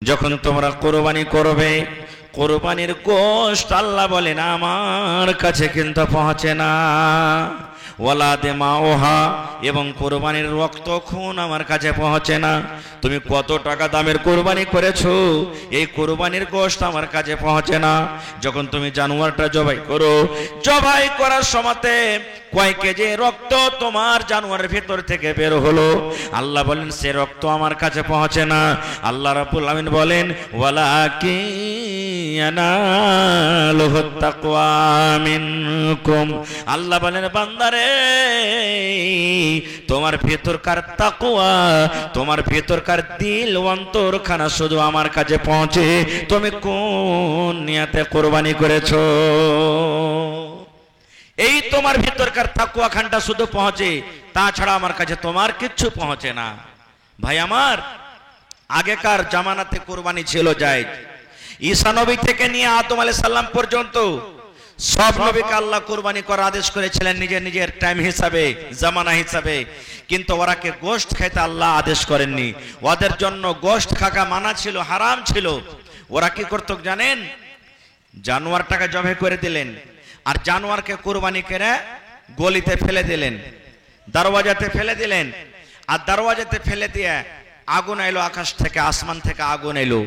যখন তোমরা কোরবানি করবে, কোরবানির গোশত আল্লাহ বলেন আমার কাছে কিন্তু পৌঁছে না। ওয়ালা দেমাওহা, এবং কোরবানির রক্ত খুন আমার কাছে পৌঁছে না। তুমি কত টাকা দামের কোরবানি করেছো, এই কোরবানির গোশত আমার কাছে পৌঁছে না। যখন তুমি জানোয়ারটা জবাই করো, জবাই করার সময়তে কয় কেজি রক্ত তোমার জানোয়ারের ভেতর থেকে বের হলো, আল্লাহ বলেন সে রক্ত আমার কাছে পৌঁছে না। আল্লাহ রাব্বুল আমিন বলেন ওয়ালাকিয়ানালুহুত তাকওয়া মিনকুম, আল্লাহ বলেন বান্দারে তোমার ভেতরকার তাকওয়া, তোমার ভেতরকার দিল অন্তরখানা শুধু আমার কাছে পৌঁছে। তুমি কোন নিয়তে কোরবানি করেছো, এই তোমার ভিতরকার তাকওয়া খানটা শুধু পৌঁছে, তাছাড়া আমার কাছে তোমার কিচ্ছু পৌঁছে না। ভাই আমার, আগেকার জামানাতে কোরবানি ছিল জায়েজ। ঈসা নবী থেকে নিয়ে আদম আলাইহিস সালাম পর্যন্ত সব নবীকে আল্লাহ কোরবানি করার আদেশ করেছিলেন নিজের নিজের টাইম হিসাবে, জামানা হিসাবে, কিন্তু ওরাকে গোশত খেতে আল্লাহ আদেশ করেননি। ওদের জন্য গোশত খাওয়া মানা ছিল, হারাম ছিল। ওরা কি করতো জানেন? জানোয়ারটাকে জবাই করে দিলেন, আর জানোয়ারকে কোরবানি করে গলিতে ফেলে দিলেন, দরওয়াজাতে ফেলে দিলেন। আর দরওয়াজাতে ফেলে দিয়ে আগুন এলো, আকাশ থেকে আসমান থেকে আগুন এলো।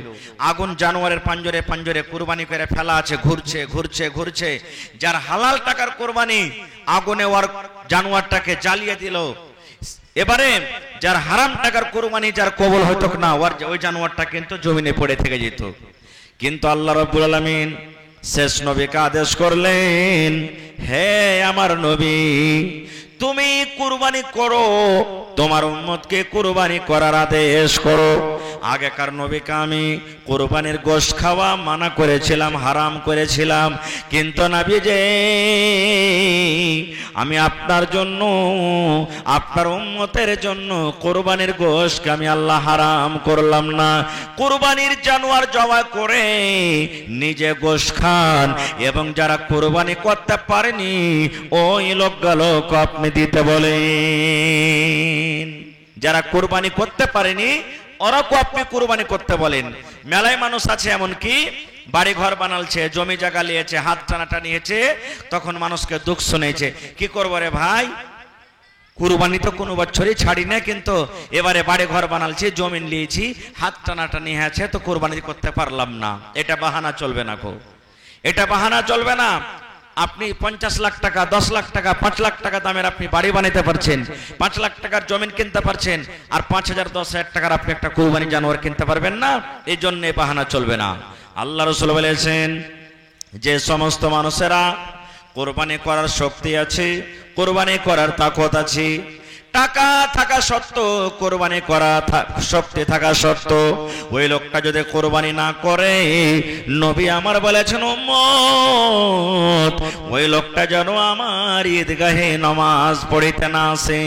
আগুন জানোয়ারের পাঞ্জরে পাঞ্জরে কোরবানি করে ফেলা আছে, ঘুরছে ঘুরছে ঘুরছে। যার হালাল টাকার কোরবানি, আগুনে ওর জানোয়ারটাকে জ্বালিয়ে দিল। এবারে যার হারাম টাকার কোরবানি যার কবল হতো না, ওই জানোয়ারটা কিন্তু জমিনে পড়ে থেকে যেত। কিন্তু আল্লাহ রাব্বুল আলামিন শেষ নবীকে আদেশ করলেন, হে আমার নবী, তুমি কুরবানি করো, তোমার উম্মতকে কুরবানি করার আদেশ করো। আগেকার নবীকে আমি কুরবানির গোশত খাওয়া মানা করেছিলাম, হারাম করেছিলাম, কিন্তু নবীজি আমি আপনার জন্য, আপনার উম্মতের জন্য কুরবানির গোশতকে আমি আল্লাহ হারাম করলাম না। কুরবানির জানোয়ার জবাই করে নিজে গোশত খান, এবং যারা কুরবানি করতে পারেনি ওই লোক আপনি দিতে বলেন। যারা কুরবানি করতে পারেনি ওরাকে আপনি কুরবানি করতে বলেন। মেলায় মানুষ আছে এমন কি বাড়ি ঘর বানালছে, জমি জায়গা নিয়েছে, হাত টানাটা নিয়েছে, তখন মানুষকে দুঃখ শুনেছে, কি করবো রে ভাই, কুরবানি তো কোনো বছরই ছাড়ি না, কিন্তু এবারে বাড়ি ঘর বানালছি, জমিন নিয়েছি, হাত টানাটা নিয়ে আছে, তো কুরবানি করতে পারলাম না। এটা বাহানা চলবে না গো, এটা বাহানা চলবে না। আপনি 50 লাখ টাকা, 10 লাখ টাকা, 5 লাখ টাকা দামের আপনি বাড়ি বানাতে পারছেন, 5 লাখ টাকার জমিন কিনতে পারছেন, আর 5,000 10,000 টাকার আপনি একটা কুরবানি জানোয়ার কিনতে পারবেন না। এই জন্য বাহানা চলবে না। আল্লাহ রাসূল বলেছেন, যে সমস্ত মানুষেরা কোরবানি করার শক্তি আছে, কোরবানি করার তাকত আছে, টাকা থাকা সত্ত্বেও, কোরবানি করা শক্তি থাকা সত্ত্বেও ওই লোকটা যদি কোরবানি না করে, নবী আমার বলেছেন উম্মত ওই লোকটা যেন আমার ঈদগাহে নামাজ পড়িতে না আসে।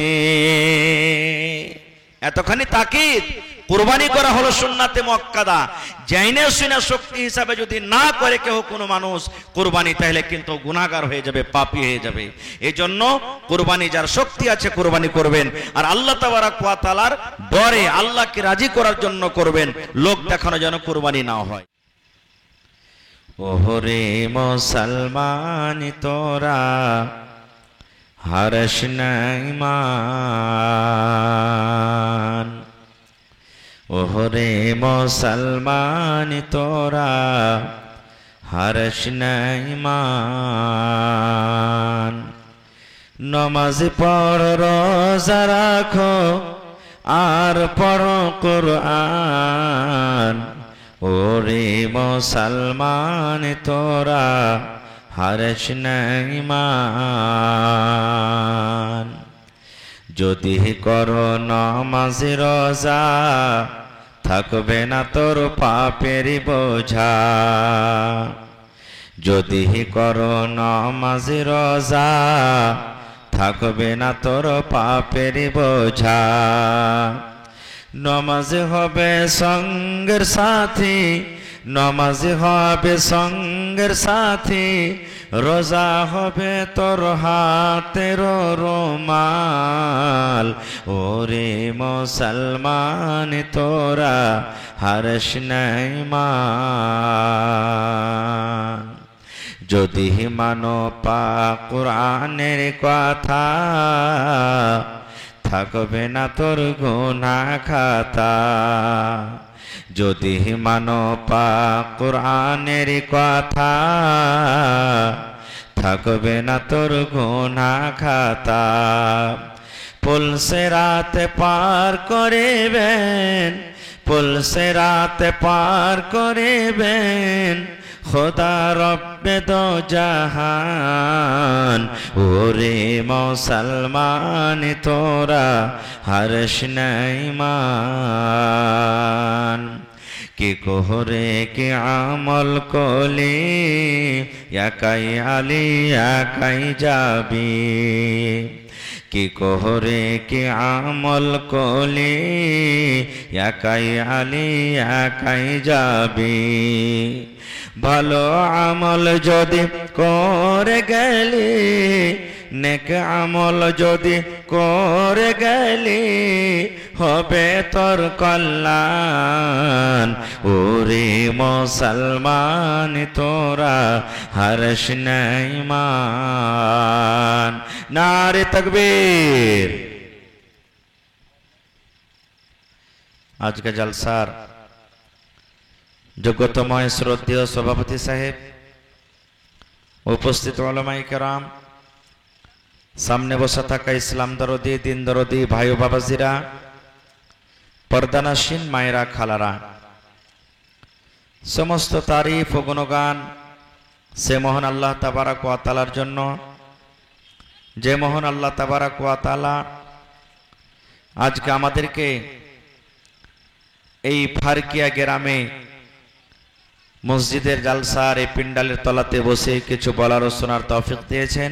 এতখানি তাকিদ। কুরবানি করা হলো সুন্নাতে মুআক্কাদা। জাইনে শুনে শক্তি হিসাবে যদি না করে কেউ কোনো মানুষ কুরবানি, তাহলে কিন্তু গুনাহগার হয়ে যাবে, পাপী হয়ে যাবে। এই জন্য কুরবানি যার শক্তি আছে কুরবানি করবেন, আর আল্লাহ তাবারক ওয়া তাআলার ডরে আল্লাহকে রাজি করার জন্য করবেন, লোক দেখানো যেন কুরবানি না হয়। ওহরে মুসলমান তোরা হারস নাই মান, ওহরে মুসলমান তোরা হারস নাই মান। নমাজ পড়, রোজা রাখো, আর পড়ো কুরআন, ওরে মুসলমান তোরা হারস নাই মান। যদি করো নামাজ রোজা, থাকবে না তোর পাপের বোঝা। যদি করো নামাজ রোজা, থাকবে না তোর পাপের বোঝা। নামাজ হবে সঙ্গের সাথী, নামাজি হবে সঙ্গের সাথী, রোজা হবে তোর হাতের রুমাল। ওরে মুসলমান তোরা হারস নাই মান। যদি মানো পাক কুরআনের কথা, থাকবে না তোর গুনাহ খাতা। যদি মানো পাক কুরআনের কথা, থাকবে না তোর গুনাহ খাতা। পুলসে রাত পার করিবেন, পুলসে রাত পার করিবেন খোদা রব্বে দো জাহান। ওরে মুসলমান তোরা হর্ষ নাই মান। কি কোহরে কি আমল কলি, একাই আলি একাই যাবি। কি কোহরে কি আমল কলি, একাই আলি একাই যাবি। ভালো আমল যদি করে গেলি, নেক আমল যদি করে গেলি, হবে তোর কল্যাণ। ওরে মুসলমান তোরা হর্ষ নাই মান। নারে তাকবীর। আজকে জলসার যোগ্যতময় শ্রদ্ধেয় সভাপতি সাহেব, উপস্থিত উলামায়ে কেরাম, সামনে বসে থাকা ইসলাম দরদি দিন দরদি ভাই ও বাবাজিরা, পর্দানাসীন মায়েরা খালারা, সমস্ত তারিফ ও গুণগান সে মহান আল্লাহ তাবারাক ওয়া তাআলার জন্য, যে মহান আল্লাহ তাবারাক ওয়া তাআলা আজকে আমাদেরকে এই ফারকিয়া গ্রামে মসজিদের জালসার এই পিন্ডালের তলাতে বসে কিছু বলার ও শোনার তৌফিক দিয়েছেন।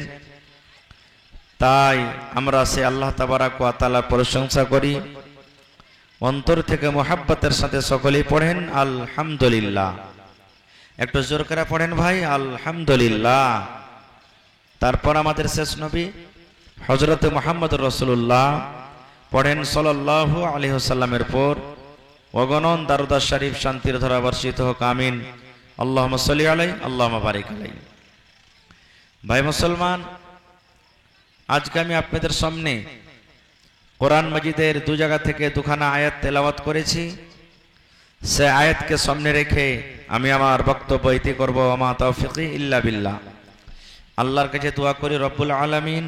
তাই আমরা সে আল্লাহ তাবারাক ওয়া তাআলার প্রশংসা করি, অন্তর থেকে মুহাব্বতের সাথে সকলেই পড়েন আলহামদুলিল্লাহ। একটু জোর করে পড়েন ভাই আলহামদুলিল্লাহ। তারপর আমাদের শেষ নবী হযরত মুহাম্মদ রাসূলুল্লাহ পড়েন সাল্লাল্লাহু আলাইহি ওয়াসাল্লামের পর অগণন দারুদ শরীফ শান্তির ধারা বর্ষিত হোক, আমিন। আল্লাহুম্মা সাল্লি আলাইহি আল্লাহুম্মা বারিক আলাইহি। ভাই মুসলমান, আজকে আমি আপনাদের সামনে কোরআন মাজিদের দু জায়গা থেকে দুখানা আয়াত তেলাওয়াত করেছি। সে আয়াতকে সামনে রেখে আমি আমার বক্তব্য ইতি করব। আমা তাওফিকি ইল্লা বিল্লাহ। আল্লাহর কাছে দোয়া করি রব্বুল আলামিন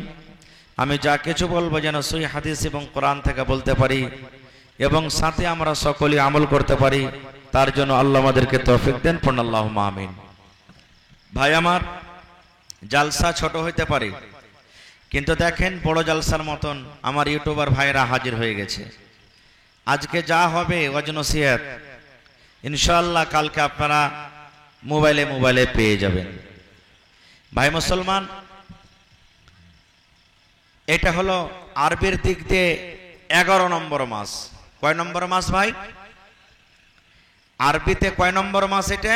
আমি যা কিছু বলবো যেন সহিহ হাদিস এবং কোরআন থেকে বলতে পারি এবং সাথে আমরা সকলে আমল করতে পারি, তার জন্য আল্লাহ আমাদেরকে তৌফিক দেন। পড়ুন আল্লাহুম্মা আমিন। ভাই আমার, জালসা ছোট হইতে পারে, কিন্তু দেখেন বড় জালসার মতন আমার ইউটিউবার ভাইরা হাজির হয়ে গেছে। আজকে যা হবে ওয়াজ নসিহত ইনশাআল্লাহ কালকে আপনারা মোবাইলে মোবাইলে পেয়ে যাবেন। ভাই মুসলমান, এটা হলো আরবির দিক দিয়ে 11 নম্বর মাস। কয় নম্বর মাস ভাই? আরবিতে কয় নম্বর মাস? এটা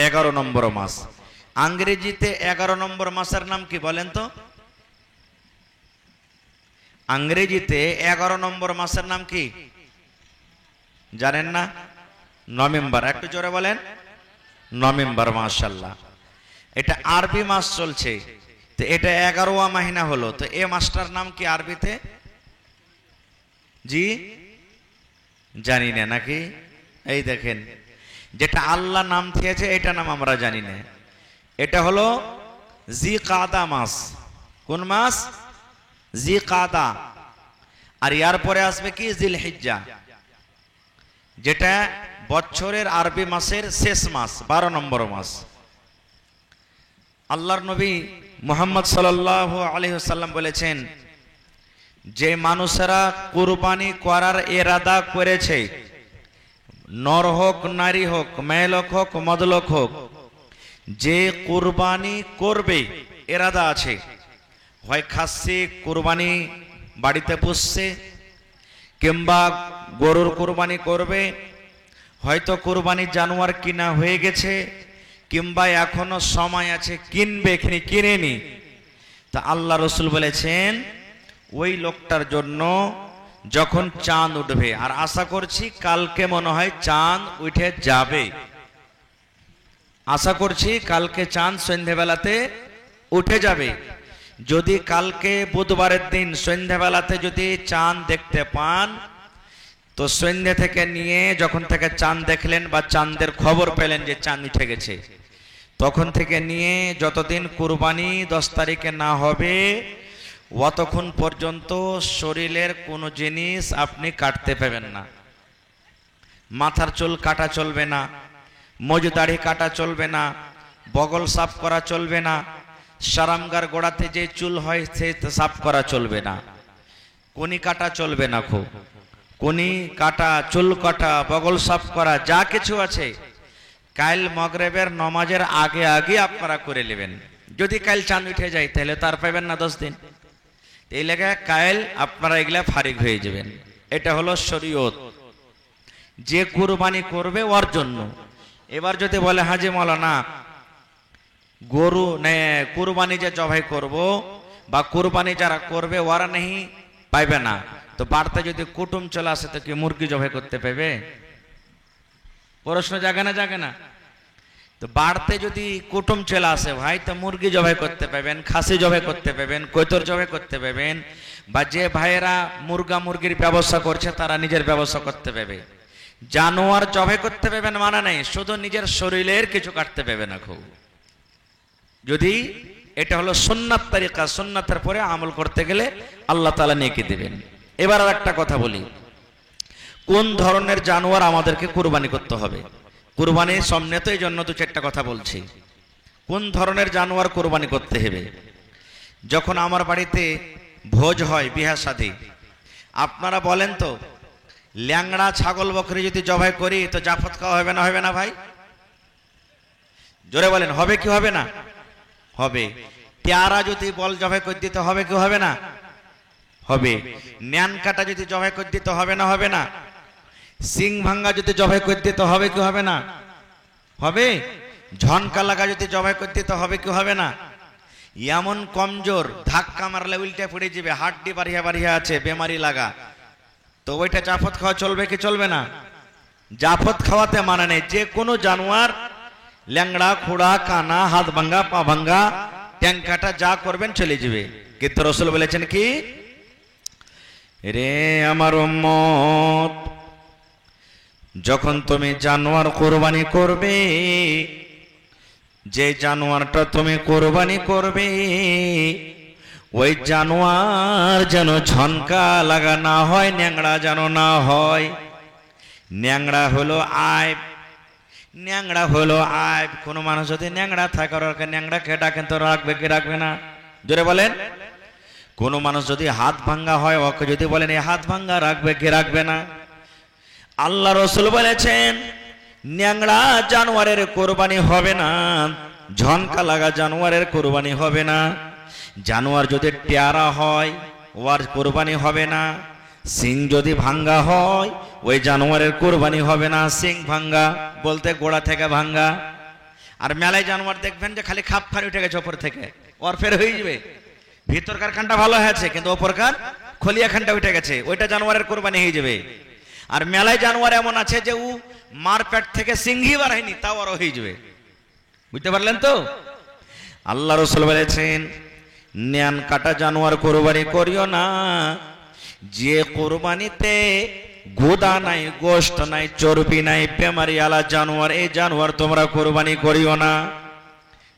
11 নম্বর মাস। ইংরেজিতে 11 নম্বর মাসের নাম কি বলেন তো? ইংরেজিতে 11 নম্বর মাসের নাম কি জানেন না? নভেম্বর। একটু জোরে বলেন নভেম্বর। মাশাআল্লাহ, এটা আরবি মাস চলছে, তো এটা 11ওয়া মাহিনা হলো। তো এই মাসটার নাম কি আরবিতে? জি জানি না নাকি? এই দেখেন, যেটা আল্লাহ নাম দিয়েছে এটা নাম আমরা জানি না। এটা হলো জিকাদা মাস। কোন মাস? জিকাদা। আর ইয়ার পরে আসবে কি? জিলহিজ্জা, যেটা বছরের আরবি মাসের শেষ মাস, 12 নম্বর মাস। আল্লাহর নবী মুহাম্মদ সাল্লাল্লাহু আলাইহি ওয়াসাল্লাম বলেছেন, যে মানুষেরা কুরবানি করার ইরাদা করেছে, নর হোক নারী হোক, মেয়েলোক হোক মদলোক হোক, যে কুরবানি করবে ইরাদা আছে, হয় খাসি কুরবানি বাড়িতে পুষছে, কিংবা গরুর কুরবানি করবে, হয়তো কুরবানির জানোয়ার কিনা হয়ে গেছে, কিংবা এখনো সময় আছে কিনবে, কিনেনি। তা আল্লাহ রসুল বলেছেন ওই লোকটার জন্য যখন চাঁদ উঠবে, আর আশা করছি কালকে মনে হয় চাঁদ উঠে যাবে, আশা করছি কালকে চাঁদ সন্ধ্যেবেলাতে উঠে যাবে। যদি কালকে বুধবারের দিন সন্ধ্যাবেলাতে যদি চাঁদ দেখতে পান, তো সন্ধ্যে থেকে নিয়ে যখন থেকে চাঁদ দেখলেন বা চাঁদের খবর পেলেন যে চাঁদ উঠে গেছে, তখন থেকে নিয়ে যতদিন কুরবানি 10 তারিখে না হবে অতক্ষণ পর্যন্ত শরীরের কোনো জিনিস আপনি কাটতে পাবেন না। মাথার চুল কাটা চলবে না, মজদাড়ি কাটা চলবে না, বগল সাফ করা চলবে না, সারামগার গোড়াতে যে চুল হয় সে সাফ করা চলবে না, কোনি কাটা চলবে না, খুব কোনি কাটা, চুল কাটা, বগল সাফ করা যা কিছু আছে কাল মাগরিবের নামাজের আগে আগে আপনারা করে নেবেন। যদি কাল চাঁদ উঠে যায় তাহলে তার পাবেন না 10 দিন, এই লেগে কাল আপনারা এগুলা ফারিগ হয়ে যাবেন। এটা হলো শরীয়ত, যে কুরবানি করবে ওর জন্য। এবার যদি বলে হাজি মাওলানা গরু কুরবানি যে জবাই করব বা কুরবানি যারা করবে ওরা নেই পাইবে না, তো বাড়তে যদি কুটুম চলে আসে তো কি মুরগি জবাই করতে পাবে? প্রশ্ন জাগে না জাগে না? তো বাড়তে যদি কুটুম চলে আসে ভাই, তো মুরগি জবাই করতে পাবেন, খাসি জবাই করতে পাবেন, কৈতর জবাই করতে পাবেন, বা যে ভাইয়েরা মুরগা মুরগির ব্যবসা করছে তারা নিজের ব্যবসা করতে পাবে। জানোয়ার জবাই করতে পাবেন মানে নেই, শুধু নিজের শরীরের কিছু কাটতে পাবে না। খুব যদি এটা হলো সুন্নাত তরিকা, সুন্নাতের পরে আমল করতে গেলে আল্লাহ তাআলা নেকি দিবেন। এবার আর একটা কথা বলি, কোন ধরনের জানোয়ার আমাদেরকে কুরবানি করতে হবে? কুরবানির সামনে তো এই জন্য 2-4টা কথা বলছি। কোন ধরনের জানোয়ার কুরবানি করতে হবে? যখন আমার বাড়িতে ভোজ হয়, বিয়ে শাদী, আপনারা বলেন তো ল্যাংড়া ছাগল বকরি যদি জবাই করি তো জাফত খাওয়া হবে না, হবে না ভাই? জোরে বলেন, হবে কি হবে না? হবে। পেয়ারা যদি বল জবাই করে দিতে হবে কি হবে না? হবে। ন্যান কাটা যদি জবাই করে দিতে হবে না, হবে না? সিং ভাঙ্গা যদি জবাই করে দিতে হবে কি হবে না? হবে। ঝনকা লাগা যদি জবাই করে দিতে হবে কি হবে না? এমন কমজোর ধাক্কা মারলে উল্টে পড়ে যাবে, হাড্ডি বাড়িয়া বাড়িয়া আছে, বেমারি লাগা, তো ওইটা জাফত খাওয়া চলবে কি চলবে না? জাফত খাওয়াতে মানে নেই। যে কোনো জানোয়ার ল্যাংড়া, খোড়া, কানা, হাত ভাঙ্গা, পা ভাঙ্গা, ট্যাং কাটা যা করবেন চলে যাবে। কিন্তু রাসূল বলেছেন কি, রে আমার উম্মত, যখন তুমি জানোয়ার কুরবানি করবে, যে জানোয়ারটা তুমি কুরবানি করবে ওই জানোয়ার যেন ঝনকা লাগা না হয়, ন্যাংড়া যেন না হয়। ন্যাংড়া হলো আইব, ন্যাংড়া হলো আইব। কোন মানুষ যদি ন্যাংড়া থাকে ওকে ন্যাংড়া কে ডাকেন তো রাখবে কি রাখবে না? জোরে বলেন। কোন মানুষ যদি হাত ভাঙ্গা হয় ওকে যদি বলেন এই হাত ভাঙ্গা, রাখবে কি রাখবে না? আল্লাহ রাসূল বলেছেন ন্যাংড়া জানোয়ারের কুরবানি হবে না, ঝনকা লাগা জানোয়ারের কুরবানি হবে না। জানোয়ার যদি টেয়ারা হয় ওর কুরবানি হবে না। সিং যদি ভাঙ্গা হয় ওই জানোয়ারের কুরবানি হবে না। সিং ভাঙ্গা বলতে গোড়া থেকে ভাঙ্গা। আর মেলায় জানোয়ার দেখবেন যে খালি খাপ খানি উঠে গেছে ওপর থেকে, ওর ফের হয়ে যাবে, ভিতরকার খানটা ভালো হয়েছে কিন্তু ওপরকার খলিয়া খানটা উঠে গেছে, ওইটা জানোয়ারের কুরবানি হয়ে যাবে। আর মেলায় জানোয়ার এমন আছে যে ও মার পেট থেকে সিংহি বার হয়নি, তাও আরো হয়ে যাবে। বুঝতে পারলেন তো? আল্লাহ রাসূল বলেছেন ন্যান কাটা জানোয়ার কুরবানি করিও না। যে কুরবানিতে গোদা নাই, গোশত নাই, চর্বি নাই, বেমারি আলা জানোয়ার, এই জানোয়ার তোমরা কুরবানি করিও না।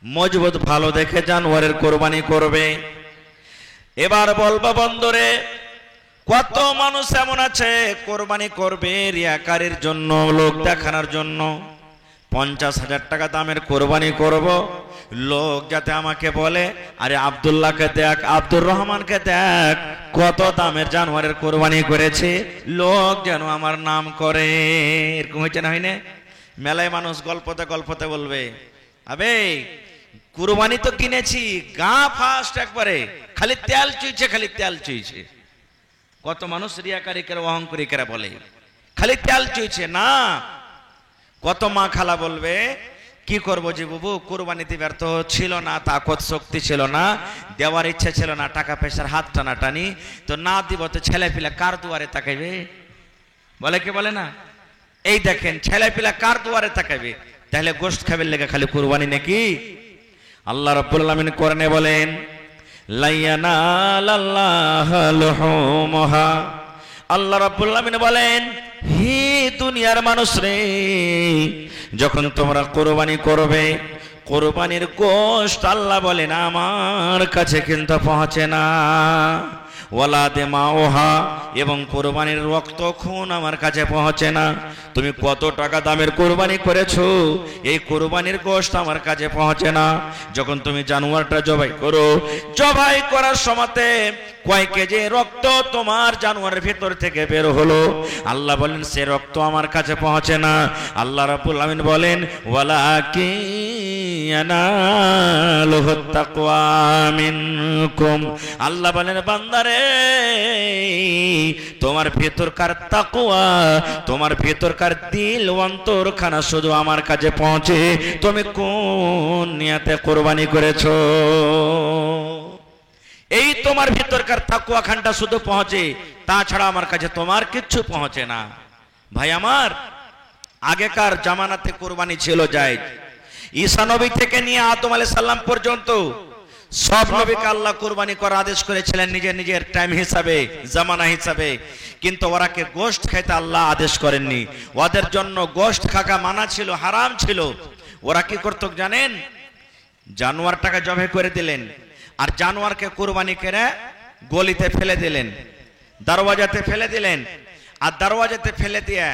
মজবুত ভালো দেখে জানোয়ারের কুরবানি করবে। এবার বলবো বন্ধুরে, কত মানুষ এমন আছে কোরবানি করবে রিয়াকারের জন্য, লোক দেখানোর জন্য। 50,000 টাকা দামের কোরবানি করব, লোক যাতে আমাকে বলে আরে আব্দুল্লাহকে দেখ, আব্দুর রহমানকে দেখ কত দামের জানোয়ারের কোরবানি করেছে, লোক যেন আমার নাম করে। এরকম হয়েছে না হয়নি? মেলায় মানুষ গল্পতে গল্পতে বলবে আবে কুরবানি তো কিনেছি, গা ফাস্ট একবারে, খালি তেল চুইছে, খালি তেল চুইছে। কত মানুষ রিয়াকারী করে অহংকারী করে বলে খালি তেল চুইছে। না, কত মা খালা বলবে কি করবো যে বাবু, কুরবানিতে ব্যর্থ ছিল না, তাকত শক্তি ছিল না, দেওয়ার ইচ্ছা ছিল না, টাকা পয়সার হাত টানাটানি, তো না দিব তো ছেলে পিলা কার দুয়ারে তাকাইবে? বলে কি বলে না? এই দেখেন ছেলে পিলা কার দুয়ারে তাকাইবে? তাহলে গোশত খাবের লেগে খালি কুরবানি নাকি? আল্লাহ রাব্বুল আলামিন কোরআনে বলেন, লা ইয়ানালাল্লাহু লুহুমুহা। আল্লাহ রাব্বুল আলামিন বলেন, হে দুনিয়ার মানুষ রে, যখন তোমরা কুরবানি করবে, কুরবানির গোশত আল্লাহ বলেন আমার কাছে কিন্তু পৌঁছে না। ওয়ালা দিমাউহা, এবং কুরবানির রক্ত খুন আমার কাছে পৌঁছে না। তুমি কত টাকা দামের কুরবানি করেছো, এই কুরবানির গোশত আমার কাছে পৌঁছে না। যখন তুমি জানোয়ারটা জবাই করো, জবাই করার সময়তে কয় কেজি রক্ত তোমার জানোয়ারের ভিতর থেকে বের হলো, আল্লাহ বলেন সে রক্ত আমার কাছে পৌঁছে না। আল্লাহ রাব্বুল আমিন বলেন, ওয়ালাকিয়ানালুহুত তাকওয়া মিনকুম। আল্লাহ বলেন বান্দারে, তোমার ভেতরকার তাকওয়া, তোমার ভেতরকার দিল অন্তরখানা শুধু আমার কাছে পৌঁছে তুমি কোন নিয়তে কুরবানি করেছো, এই তোমার ভেতরকার তাকওয়া খানটা শুধু পৌঁছে, তাছাড়া আমার কাছে তোমার কিচ্ছু পৌঁছে না। ভাই আমার, আগেকার জামানাতে কুরবানি ছিল জায়েজ। ঈসা নবী থেকে নিয়ে আদম আলাইহিস সালাম পর্যন্ত সব নবীকে আল্লাহ কুরবানি করার আদেশ করেছিলেন নিজের নিজের টাইম হিসাবে, জামানা হিসাবে, কিন্তু ওরাকে গোশত খাইতে আল্লাহ আদেশ করেননি। ওদের জন্য গোশত খাওয়া মানা ছিল, হারাম ছিল। ওরা কি করত জানেন? জানোয়ারটাকে জবাই করে দিলেন, আর জানোয়ারকে কুরবানি করে গলিতে ফেলে দিলেন, দরওয়াজাতে ফেলে দিলেন, আর দরওয়াজাতে ফেলে দিয়ে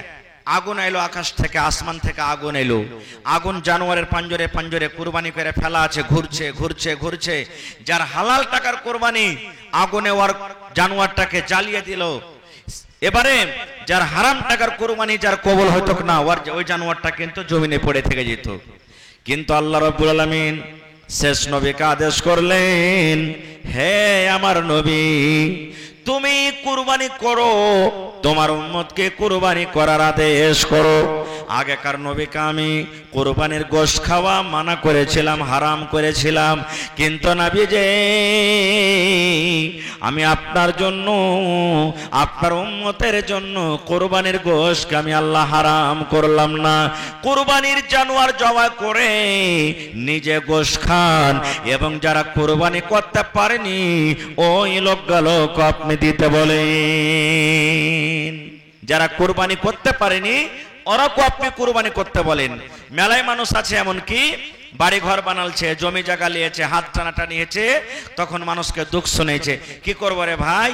আগুন এলো, আকাশ থেকে আসমান থেকে আগুন এলো। আগুন জানোয়ারের পাঞ্জরে পাঞ্জরে কুরবানি করে ফেলা আছে, ঘুরছে ঘুরছে ঘুরছে। যার হালাল টাকার কুরবানি, আগুনে ওর জানোয়ারটাকে জ্বালিয়ে দিল। এবারে যার হারাম টাকার কুরবানি যার কবুল হতো না, ওই জানোয়ারটা কিন্তু জমিনে পড়ে থেকে যেত। কিন্তু আল্লাহ রাব্বুল আলামিন শেষ নবীকে আদেশ করলেন, হে আমার নবী, তুমি কুরবানি করো, তোমার উম্মতকে কুরবানি করার আদেশ করো। আগেকার নবীকে আমি কুরবানির গোশত খাওয়া মানা করেছিলাম, হারাম করেছিলাম, কিন্তু নবীজি আমি আপনার জন্য, আপনার উম্মতের জন্য কুরবানির গোশত আমি আল্লাহ হারাম করলাম না। কুরবানির জানোয়ার জবাই করে নিজে গোশত খান, এবং যারা কুরবানি করতে পারেনি ওই লোকগুলোক আপনি দিতে বলেন। যারা কুরবানি করতে পারেনি ওরাকে আপনি কুরবানি করতে বলেন। মেলায় মানুষ আছে এমন কি বাড়ি ঘর বানালছে, জমি জায়গা নিয়েছে, হাত টানাটা নিয়েছে, তখন মানুষকে দুঃখ শুনেছে, কি করবো রে ভাই,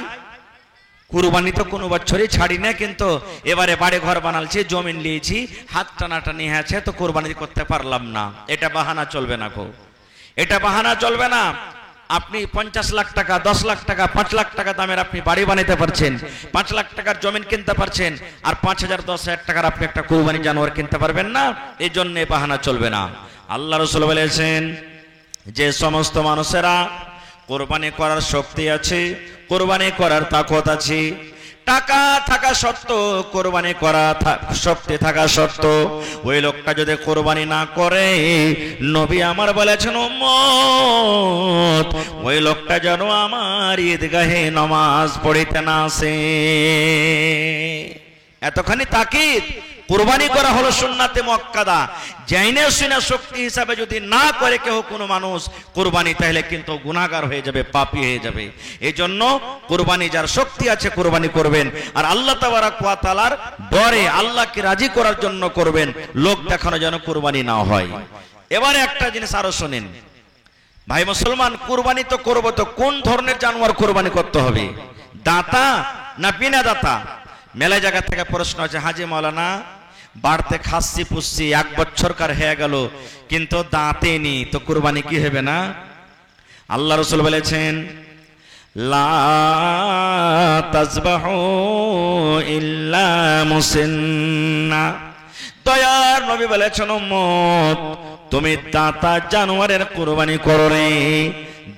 কুরবানি তো কোনো বছরই ছাড়ি না, কিন্তু এবারে বাড়ি ঘর বানালছি, জমিন নিয়েছি, হাত টানাটা নিয়ে আছে, তো কুরবানি করতে পারলাম না। এটা বাহানা চলবে না গো, এটা বাহানা চলবে না। আপনি 50 লাখ টাকা, 10 লাখ টাকা, 5 লাখ টাকা দামের আপনি বাড়ি বানাইতে পারছেন, 5 লাখ টাকার জমিন কিনতে পারছেন, আর 5,000 10,000 টাকার আপনি একটা কুরবানি জানোয়ার কিনতে পারবেন না। এই জন্য বাহানা চলবে না। আল্লাহ রাসূল বলেছেন, যে সমস্ত মানুষেরা কুরবানি করার শক্তি আছে, কুরবানি করার তাকত আছে, টাকা থাকা সত্ত্বেও, কুরবানি করা শক্তি থাকা সত্ত্বেও ওই লোকটা যদি কুরবানি না করে, নবী আমার বলেছেন উম্মত ওই লোকটা যেন আমার ঈদগাহে নামাজ পড়িতে না আসে। এতখানি তাকিদ। কুরবানি করা হলো সুন্নাতে মুআক্কাদা, জাইনে শুনে শক্তি হিসাবে যদি না করে কেউ কোনো মানুষ কুরবানি, তাহলে কিন্তু গুনাহগার হয়ে যাবে, পাপী হয়ে যাবে। এই জন্য কুরবানি যার শক্তি আছে কুরবানি করবেন, আর আল্লাহ তাবারাক ওয়া তাআলার ডরে, আল্লাহকে রাজি করার জন্য করবেন, লোক দেখানো যেন কুরবানি না হয়। এবারে একটা জিনিস আরো শুনেন ভাই মুসলমান, কুরবানি তো করবো, তো কোন ধরনের জানোয়ার কুরবানি করতে হবে? দাতা না বিনা দাতা? মেলা জায়গা থেকে প্রশ্ন আছে, হাজি মাওলানা বাড়তে খাসি পুষছি 1 বছরকার হয়ে গেল, কিন্তু দাঁতে নি, তো কুরবানি কি হবে না? আল্লাহ রাসূল বলেছেন, লা তাজবাহু ইল্লা মুসিন্না। দয়ার নবী বলেছেন, উম্মত তুমি দাতা জানোয়ারের কুরবানি করো রে,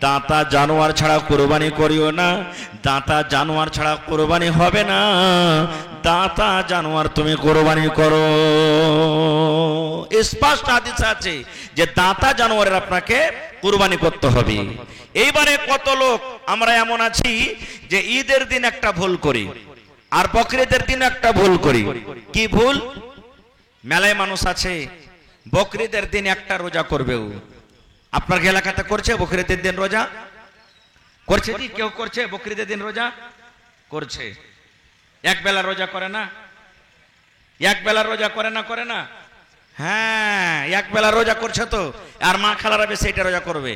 দাঁতা জানোয়ার ছাড়া কোরবানি করিও না, দাঁতা জানোয়ার ছাড়া কোরবানি হবে না, দাঁতা জানোয়ার তুমি কোরবানি করো। স্পষ্ট হাদিস আছে যে দাঁতা জানোয়ারের আপনাকে কোরবানি করতে হবে। এইবারে কত লোক আমরা এমন আছি যে ঈদের দিন একটা ভুল করি আর বকরিদের দিন একটা ভুল করি। কি ভুল? মেলায় মানুষ আছে বকরিদের দিন একটা রোজা করবেও। আপনার এলাকাতে করছে বকরিদের দিন রোজা? করছে কি কেউ? করছে বকরিদের দিন রোজা করছে। এক বেলা রোজা করে না? এক বেলা রোজা করে না? করে না? হ্যাঁ, এক বেলা রোজা করছে তো। আর মা খালারা বেশি এটা রোজা করবে,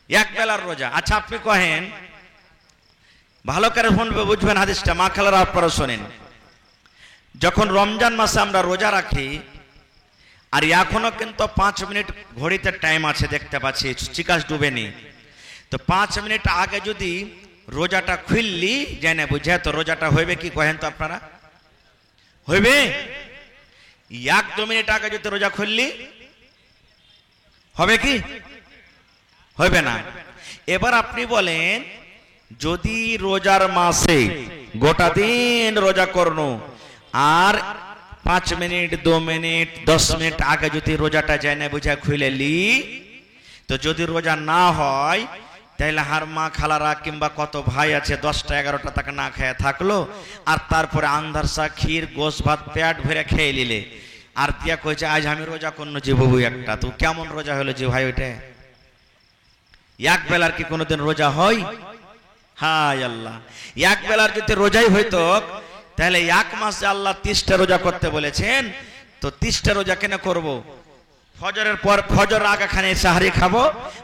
এক বেলার রোজা। আচ্ছা আপনি কহেন, ভালো করে শুনবে, বুঝবেন হাদিসটা, মা খালারা আপনারা শোনেন। যখন রমজান মাসে আমরা রোজা রাখি আর এখনো কিন্তু 5 মিনিট ঘড়িতে টাইম আছে, দেখতে পাচ্ছি চিকাশ ডুবেনি, তো 5 মিনিট আগে যদি রোজাটা খুললি জেনে বুঝে তো রোজাটা হইবে কি কহেন তো আপনারা? হইবে? 1-2 মিনিট আগে যদি রোজা খুললি হবে কি? হইবে না। এবার আপনি বলেন, যদি রোজার মাসে গোটা দিন রোজা করনো আর 5 মিনিট 2 মিনিট 10 মিনিট আগে যদি রোজাটা জেনে বুঝে খুলেলি, তো যদি রোজা না হয় তাহলে হার মা খালারা কিংবা কত ভাই আছে 10টা 11টা টাকা না খেয়ে থাকলো, আর তারপরে আন্ধারসা ক্ষীর গোশ ভাত পেট ভরে খেয়ে নিলে, আর দিয়া কইছে আজ আমি রোজা করনো যে বাবু একটা। তো কেমন রোজা হলো যে ভাই? ওইটা এক বেলার কি কোনোদিন রোজা হয়? হায় আল্লাহ, এক বেলার যদি রোজাই হইতো তাহলে 1 মাসে আল্লাহ 30টা রোজা করতে বলেছেন, তো 30টা রোজা কেন করব? ফজরের পর ফজর আগে খানে সাহারি খাবো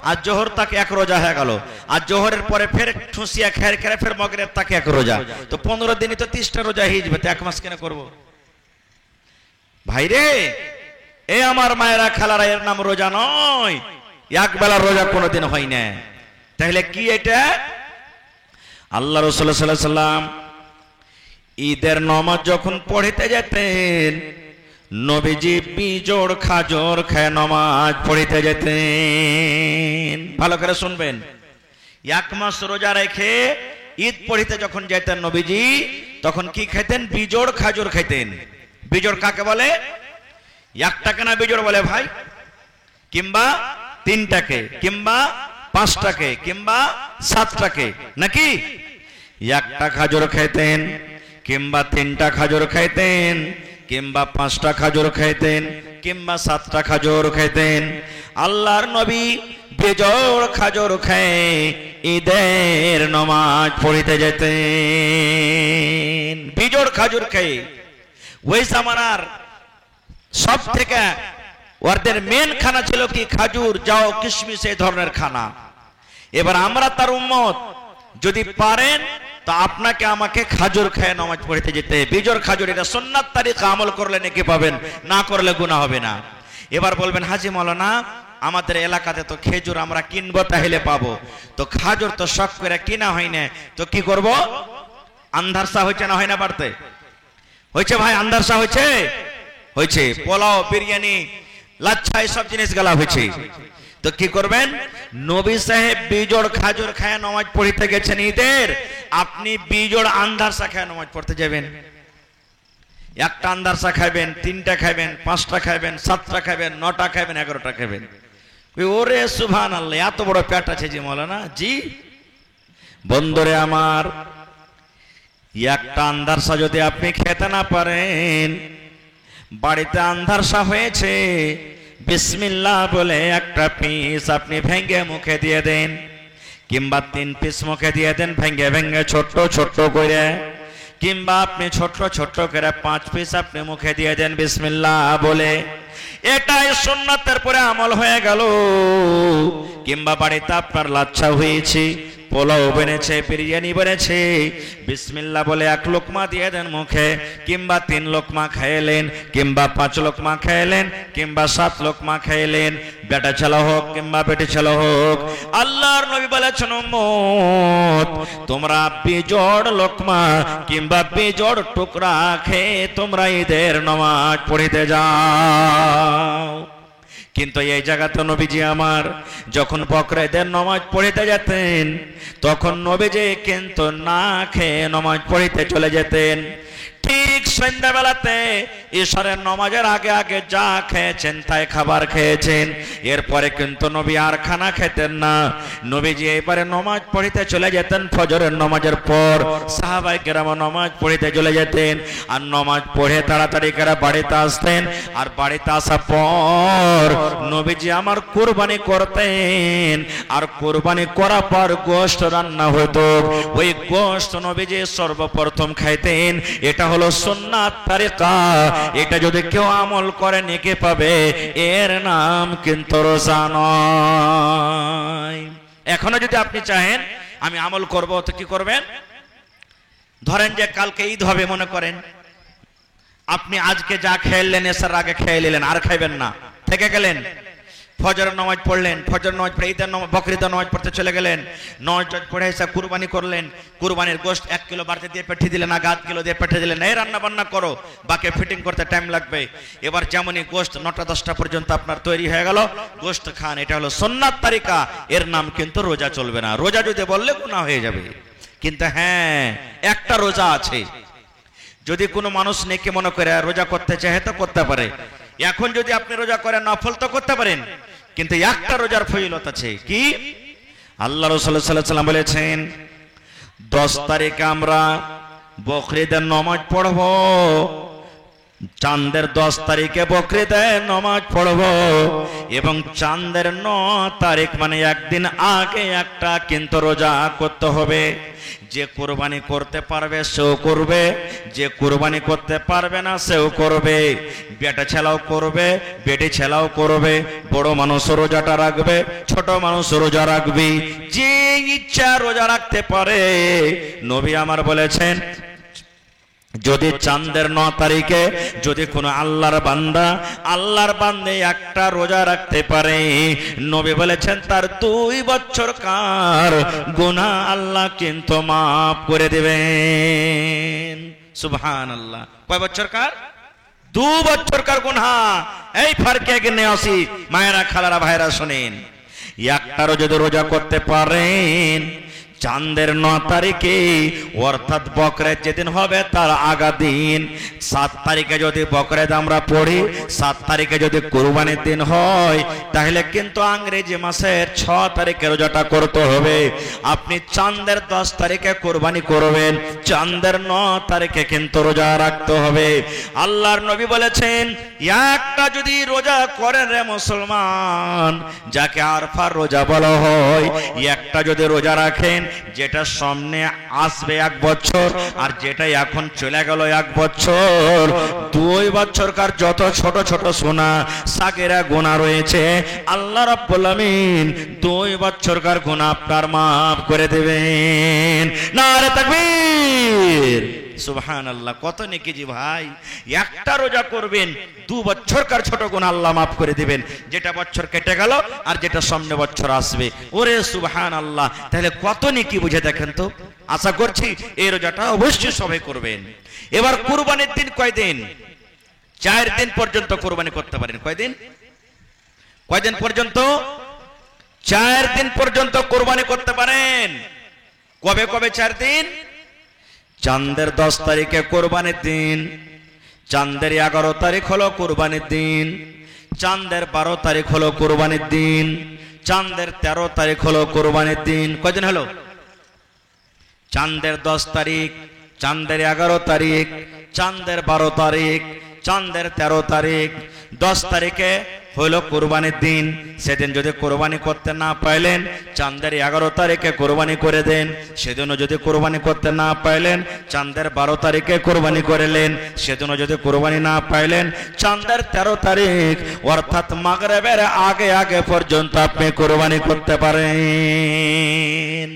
আর জোহর তাক এক রোজা হয়ে গেল, আর জোহরের পরে ফের ঠুসিয়া খেয়ে খেয়ে ফের মগরেব তাকে এক রোজা, তো 15 দিনই তো 30টা রোজা হয়ে যাবে, তো 1 মাস কেন করব? ভাই রে, এ আমার মায়েরা খালারা, এর নাম রোজা নয়, এক বেলার রোজা কোনোদিন হয় না। তাহলে কি এটা? আল্লাহ রাসূল সাল্লাল্লাহু আলাইহি সাল্লাম ঈদের নামাজ যখন পড়িতে যেতেন, নবীজি বিজোড় খাজর খেয়ে নামাজ পড়িতে যেতেন। ভালো করে শুনবেন, 1 মাস রোজা রেখে ঈদ পড়িতে যখন যেতেন নবীজি, তখন কি খেতেন? বিজোড় খাজর খেতেন। বিজোড় কাকে বলে? 1 টাকা না বিজোড় বলে ভাই? কিংবা 3 টাকে, কিংবা 5 টাকে, কিংবা 7 টাকে, নাকি? 1টা খাজর খেতেন, কিংবা 3টা খাজর খাইতেন, কিংবা 5টা খাজর খাইতেন, কিংবা 7টা খাজর খাইতেন। আল্লাহর নবী বিজোড় খাজর খেয়ে ঈদের নামাজ পড়িতে যেতেন। বিজোড় খাজর খেয়ে। ওই জামানার সব থেকে ওদের মেন খানা ছিল কি? খাজুর, যাও, কিশমিশ, এই ধরনের খানা। এবার আমরা তার উম্মত, যদি পারেন তো আপনাকে আমাকে খাজুর খেয়ে নামাজ পড়িতে যেতে। বিজোড় খাজুর, এটা সুন্নাত তারিকা, আমল করলে নেকি পাবেন, না করলে গুনাহ হবে না। এবার বলবেন হাজী মাওলানা, আমাদের এলাকাতে তো খেজুর আমরা কিনবো তাহলে পাবো, তো খাজুর তো শখ করে কিনা হয় না, তো কি করব? আন্ধারসা হয়েছে না হয় না? বাড়তে হয়েছে ভাই, আন্ধারসা হয়েছে, হয়েছে। পোলাও, বিরিয়ানি, লাচ্ছা, এইসব জিনিস গেলা হয়েছে। তো কি করবেন? নবী সাহেব বিজোড় খাজুর খায় নামাজ পড়িতে গেছেন ঈদের, আপনি বিজোড় আন্ধারসা খায় নামাজ পড়তে যাবেন। 1টা আন্ধারসা খাইবেন, 3টা খাইবেন, 5টা খাইবেন, 7টা খাইবেন, 9টা খাইবেন, 11টা খাইবেন। ওরে সুবহানাল্লাহ, এত বড় পেট আছে জি মাওলানা জি। বন্ধুরে আমার, 1টা আন্ধারসা যদি আপনি খেতে না পারেন, বাড়িতে আন্ধারসা হয়েছে, বিসমিল্লাহ বলে 1টা পিস আপনি ভেঙে মুখে দিয়ে দেন, কিংবা 3 পিস মুখে দিয়ে দেন ভেঙে ভেঙে ছোট্ট ছোট্ট করে, কিংবা আপনি ছোট্ট ছোট্ট করে 5 পিস আপনি মুখে দিয়ে দেন বিসমিল্লাহ বলে। এটাই সুন্নাতের পরে আমল হয়ে গেল। কিংবা বাড়িতে আপনার লাচ্ছা হয়েছে, পোলাও বেনেছে, বিরিয়ানি বেনেছে, বিসমিল্লাহ বলে 1 লোকমা দিয়ে দেন মুখে, কিংবা 3 লোকমা খাইলেন, কিংবা 5 লোকমা খাইলেন, কিংবা 7 লোকমা খাইলেন, বেটা ছেলে হোক কিংবা বেটি ছেলে হোক। আল্লাহর নবী বলেছেন, উম্মত তোমরা বিজোড় লোকমা কিংবা বিজোড় টুকরা খেয়ে তোমরা ঈদের নামাজ পড়িতে যাও। কিন্তু এই জায়গাতে নবীজি আমার যখন বকরা ঈদের নামাজ পড়িতে যেতেন তখন নবীজি কিন্তু না খেয়ে নামাজ পড়িতে চলে যেতেন। ঠিক সন্ধ্যাবেলাতে ঈশ্বরের নামাজের আগে আগে যা খেয়েছেন তাই খাবার খেয়েছেন, এরপরে কিন্তু নবী আর খানা খেতেন না। নবীজি এবারে নামাজ পড়িতে চলে যেতেন ফজরের নামাজের পর। সাহাবায়ে কেরাম নামাজ পড়িতে চলে যেতেন আর নামাজ পড়ে তাড়াতাড়ি করে বাড়িতে আসতেন। আর বাড়িতে আসার পর নবীজি আমার কুরবানি করতেন, আর কুরবানি করার পর গোশত রান্না হতো। ওই গোশত নবীজি সর্বপ্রথম খাইতেন। এটা হলো সুন্নাত তরিকা। এটা যদি কেউ আমল করে নেকি পাবে, এর নাম কিন্তু রোজা নয়। এখনো যদি আপনি চাহেন আমি আমল করব, তো কি করবেন? ধরেন যে কালকে ঈদ হবে, মনে করেন আপনি আজকে যা খেলেন এসার আগে খেয়ে নিলেন, আর খাইবেন না, থেকে গেলেন। ফজরের নামাজ পড়লেন, ফজর নামাজ পড়ে ঈদের নামাজ বকরিদের নামাজ পড়তে চলে গেলেন। নামাজ পড়ে এসে কুরবানি করলেন। কুরবানির গোশত 1 কিলো বাড়তে দিয়ে পাঠিয়ে দিলেন, আগে 1/2 কিলো দিয়ে পাঠিয়ে দিলেন। এই রান্না বান্না করো, বাকি ফিটিং করতে টাইম লাগবে। এবার যেমনই গোশত 9টা-10টা পর্যন্ত আপনার তৈরি হয়ে গেল, গোশত খান। এটা হলো সুন্নাত তরিকা, এর নাম কিন্তু রোজা চলবে না। রোজা যদি বললে গুনাহ হয়ে যাবে। কিন্তু হ্যাঁ, একটা রোজা আছে, যদি কোনো মানুষ নেকি মনে করে রোজা করতে চায় তো করতে পারে। এখন যদি আপনি রোজা করেন নফল তো করতে পারেন, কিন্তু একটা রোজার ফজিলত আছে। কি? আল্লাহ রাসূল সাল্লাল্লাহু আলাইহি ওয়াসাল্লাম বলেছেন 10 তারিখে আমরা বকরিদের নামাজ পড়ব, চাঁদের 10 তারিখে বকরিদের নামাজ পড়ব, এবং চাঁদের 9 তারিখ মানে একদিন আগে একটা কিন্তু রোজা করতে হবে। যে কুরবানি করতে পারবে সেও করবে, যে কুরবানি করতে পারবে না সেও করবে। বেটা ছেলাও করবে, বেটি ছেলাও করবে, বড় মানুষ রোজাটা রাখবে, ছোট মানুষ রোজা রাখবে, যে ইচ্ছা রোজা রাখতে পারে। নবী আমার বলেছেন যদি চাঁদের 9 তারিখে যদি কোনো আল্লাহর বান্দে একটা রোজা রাখতে পারে, নবী বলেছেন তার 2 বছরকার গুনাহ আল্লাহ কিন্তু মাফ করে দেবেন। সুবহানাল্লাহ। কয় বছরকার? 2 বছরকার গুনাহ। এই ফারকে গিয়ে আসি মায়েরা, খালারা, ভাইরা শুনেন, একটারও যদি রোজা করতে পারেন চাঁদের 9 তারিখে, অর্থাৎ বকরিদ যেদিন হবে তার আগা দিন, 7 তারিখে যদি বকরিদ আমরা পড়ি, 7 তারিখে যদি কুরবানির দিন হয়, তাহলে কিন্তু ইংরেজি মাসের 6 তারিখে রোজাটা করতে হবে। আপনি চাঁদের 10 তারিখে কুরবানি করবেন, চাঁদের 9 তারিখে কিন্তু রোজা রাখতে হবে। আল্লাহর নবী বলেছেন একটা যদি রোজা করেন রে মুসলমান, যাকে আরফার রোজা বলা হয়, একটা যদি রোজা রাখেন, যেটা সামনে আসবে 1 বছর, আর যেটা এখন চলে গেল 1 বছর, 2 বছরকার যত ছোট ছোট সোনা সাগেরা গুনাহ রয়েছে, আল্লাহ রাব্বুল আমিন 2 বছরকার গুনাহ আপনার মাফ করে দেবেন। নারে তাকবীর, সুবহানাল্লাহ। কত নেকি জি ভাই! একটা রোজা করবেন, 2 বছরকার ছোট গুনাহ আল্লাহ মাফ করে দিবেন, যেটা বছর কেটে গেল আর যেটা সামনে বছর আসবে। ওরে সুবহানাল্লাহ! তাহলে কত নেকি বুঝে দেখেন তো। আশা করছি এই রোজাটা অবশ্যই সবাই করবেন। এবার কুরবানির দিন কয়দিন? 4 দিন পর্যন্ত কুরবানি করতে পারেন। কয়দিন? কয়দিন পর্যন্ত? 4 দিন পর্যন্ত কুরবানি করতে পারেন। কবে কবে 4 দিন? চাঁদের 10 তারিখে কুরবানির দিন, চাঁদের 11 তারিখ হলো কুরবানির দিন, চাঁদের 12 তারিখ হলো কুরবানির দিন, চাঁদের 13 তারিখ হলো কুরবানির দিন। কয়দিন হলো? চাঁদের 10 তারিখ, চাঁদের 11 তারিখ, চাঁদের 12 তারিখ, চাঁদের 13 তারিখ, 10 তারিখে হলো কুরবানির দিন। সেদিন যদি কুরবানি করতে না পাইলেন, চাঁদের 11 তারিখে কুরবানি করে দেন। সেদিনও যদি কুরবানি করতে না পাইলেন, চাঁদের 12 তারিখে কুরবানি করলেন। সেদিনও যদি কুরবানি না পাইলেন, চাঁদের 13 তারিখ অর্থাৎ মাগরিবের আগে আগে পর্যন্ত আপনি কুরবানি করতে পারেন।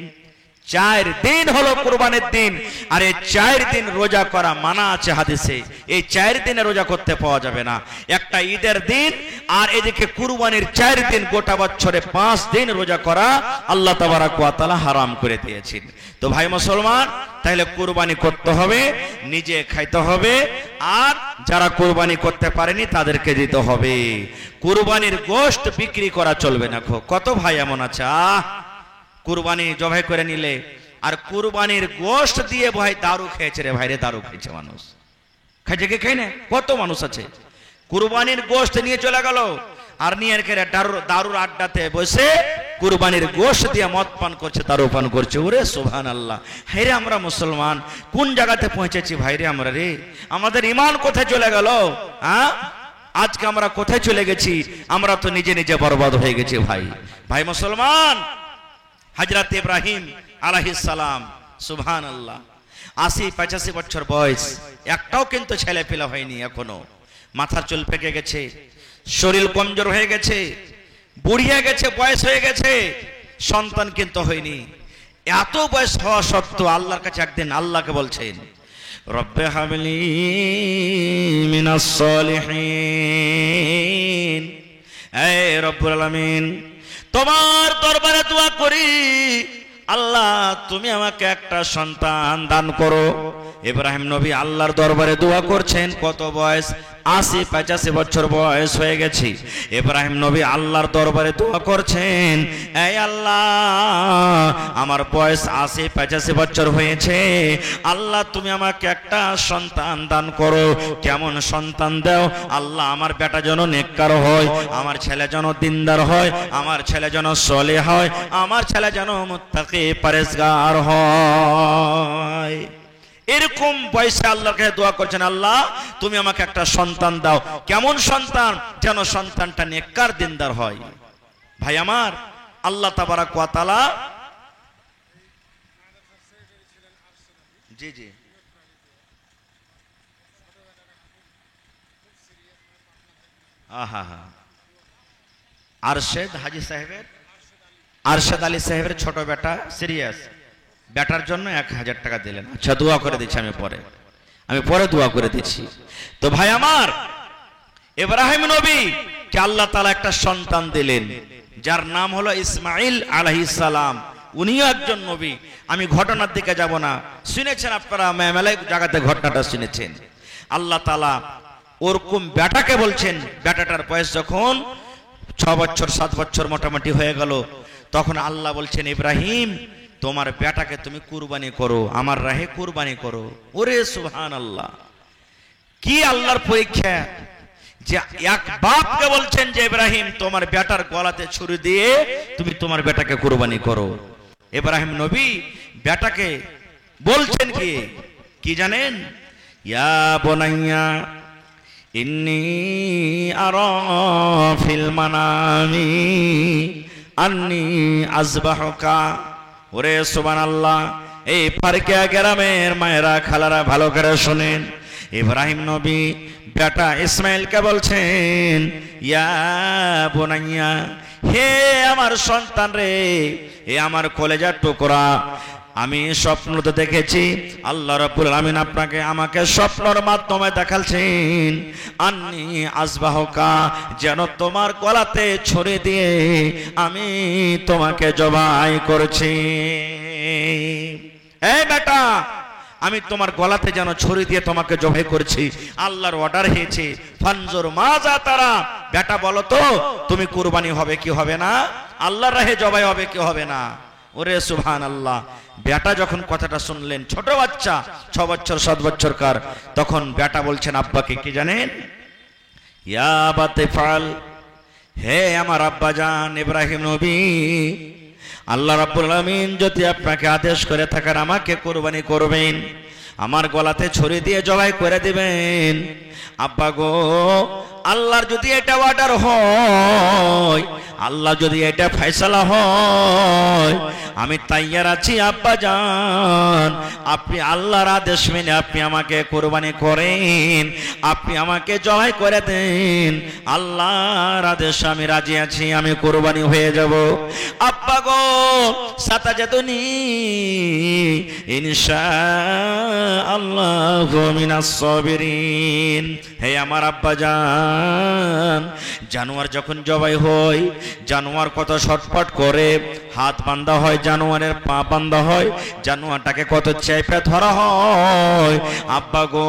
4 দিন হলো কুরবানির দিন। আর এই 4 দিন রোজা করা মানা আছে হাদিসে। এই 4 দিনে রোজা করতে পাওয়া যাবে না। একটা ঈদের দিন আর এদিকে কুরবানির 4 দিন, গোটা বছরে 5 দিন রোজা করা আল্লাহ তাবারক ওয়া তাআলা হারাম করে দিয়েছেন। তো ভাই মুসলমান, তাহলে কুরবানি করতে হবে, নিজে খাইতে হবে, আর যারা কুরবানি করতে পারেনি তাদেরকে দিতে হবে। কুরবানির গোশত বিক্রি করা চলবে না। কত ভাই এমন আছে কুরবানি জবাই করে নিলে আর কুরবানির গোশত দিয়ে ভাই দারু খেয়েছে রে ভাই রে, দারু খেয়েছে মানুষ। খাইছে কি খাই না? কত মানুষ আছে কুরবানির গোশত নিয়ে চলে গেল আর নিয়ে দারুর আড্ডাতে বসে কুরবানির গোশত দিয়ে মদ পান করছে, দারু পান করছে। ওরে সুবহানাল্লাহ! হায় রে, আমরা মুসলমান কোন জায়গাতে পৌঁছেছি ভাই রে আমরা রে? আমাদের ঈমান কোথায় চলে গেল? আজকে আমরা কোথায় চলে গেছি? আমরা তো নিজে নিজে বরবাদ হয়ে গেছি ভাই। ভাই মুসলমান, হযরত ইব্রাহিম আলাইহিস সালাম, সুবহানাল্লাহ, 80-85 বছর বয়স, একটাও কিন্তু ছেলে পেলা হয়নি এখনো। মাথার চুল পেকে গেছে, শরীর কমজোর হয়ে গেছে, বুড়িয়ে গেছে, বয়স হয়ে গেছে, সন্তান কিন্তু হয়নি। এত বয়স হওয়া সত্ত্বেও আল্লাহর কাছে একদিন আল্লাহকে বলছেন, রব্বে হাবলি মিনাস সলিহিন, হে রব্বুল আলামিন, তোমার দরবারে দোয়া করি, আল্লাহ তুমি আমাকে একটা সন্তান দান করো। ইব্রাহিম নবী আল্লাহর দরবারে দোয়া করছেন। কত বয়স? 80-85 বছর বয়স হয়ে গেছে। ইব্রাহিম নবী আল্লাহর দরবারে দোয়া করছেন, এই আল্লাহ, আমার বয়স 80-85 বছর হয়েছে, আল্লাহ তুমি আমাকে একটা সন্তান দান করো। কেমন সন্তান দাও আল্লাহ? আমার বেটা যেন নেককার হয়, আমার ছেলে যেন দিনদার হয়, আমার ছেলে যেন সলেহ হয়, আমার ছেলে যেন মুত্তাকি পরেজগার হয়। এরকম বয়সে আল্লাহর কাছে দোয়া করছেন, আল্লাহ তুমি আমাকে একটা সন্তান দাও। কেমন সন্তান? যেন সন্তানটা নেককার দিনদার হয়। ভাই আমার, আল্লাহ তাবারক ওয়া তাআলা, জি জি, আরশেদ হাজী সাহেবের, আরশেদ আলী সাহেবের ছোট বেটা সিরিয়াস, বেটার জন্য 1000 টাকা দিলেন। আচ্ছা, দোয়া করে দিচ্ছি, আমি পরে দোয়া করে দিচ্ছি। তো ভাই আমার, ইব্রাহিম নবী কে আল্লাহ তাআলা একটা সন্তান দিলেন, যার নাম হলো ইসমাইল আলাইহিস সালাম। উনিও একজন নবী। আমি ঘটনার দিকে যাব না, শুনেছেন আপনারা, মেলায় জায়গাতে ঘটনাটা শুনেছেন। আল্লাহ তাআলা ওরকম বেটাকে বলছেন, বেটাটার বয়স যখন 6 বছর 7 বছর মোটামুটি হয়ে গেল, তখন আল্লাহ বলছেন, ইব্রাহিম তোমার বেটাকে তুমি কুরবানি করো, আমার রাহে কুরবানি করো। ওরে সুবহানাল্লাহ! কি আল্লাহর পরীক্ষা যে এক বাপকে বলছেন যে ইব্রাহিম তোমার বেটার গলাতে ছুরি দিয়ে তুমি তোমার বেটাকে কুরবানি করো। ইব্রাহিম নবী বেটাকে বলছেন কি জানেন? ইয়া বুনাইয়া ইন্নী আরা ফিল মানামি আন্নী আযবাহুকা। ওরে সুবহানাল্লাহ! এই ফারকিয়া গ্রামের মায়েরা খালারা ভালো করে শুনেন, ইব্রাহিম নবী বেটা ইসমাইলকে বলছেন, ইয়া বুনাইয়া, হে আমার সন্তান রে, হে আমার কলেজার টুকরা, আমি স্বপ্নতে দেখেছি আল্লাহ রাব্বুল আলামিন আমাকে স্বপ্নের মাধ্যমে দেখাচ্ছেন, আন্নী আযবাহুকা, যেন তোমার গলাতে ছুরি দিয়ে আমি তোমাকে জবাই করছি। এই বেটা, আমি তোমার গলাতে যেন ছুরি দিয়ে তোমাকে জবাই করছি। আল্লাহর অর্ডার হয়েছে, ফানজুর মাজা তারা, বেটা বলো তো তুমি কুরবানি হবে কি হবে না? আল্লাহর রাহে জবাই হবে কি হবে না? ওরে সুবহানাল্লাহ! বেটা যখন কথাটা শুনলেন, ছোট বাচ্চা 6 বছর 7 বছরকার, তখন বেটা বলছেন আব্বাকে, কি জানেন? ইয়া আবাতে ফাল, হে আমার আব্বা জান ইব্রাহিম নবী, আল্লাহ রাব্বুল আলামিন যদি আপনাকে আদেশ করে থাকেন আমাকে কুরবানি করবেন, আমার গলাতে ছুরি দিয়ে জবাই করে দিবেন। আব্বা গো, আল্লাহর যদি এটা অর্ডার হয়, আল্লাহ যদি এটা ফয়সালা হয়, আমি তাইয়ার আছি আব্বা জান, আপনি আল্লাহর আদেশ মেনে আপনি আমাকে কোরবানি করেন, আপনি আমাকে জবাই করে দেন, আল্লাহর আদেশ আমি রাজি আছি, আমি কোরবানি হয়ে যাব। আব্বা গো সাতাজাতুনি ইনশাআল্লাহু মিনাস সাবিরিন। হে আমার আব্বা জান, জানোয়ার যখন জবাই হয়, জানোয়ার কত ছটফট করে, হাত বান্ধা হয়, জানোয়ারের পা বান্ধা হয়, জানোয়ারটাকে কত চেপে ধরা হয়। আব্বা গো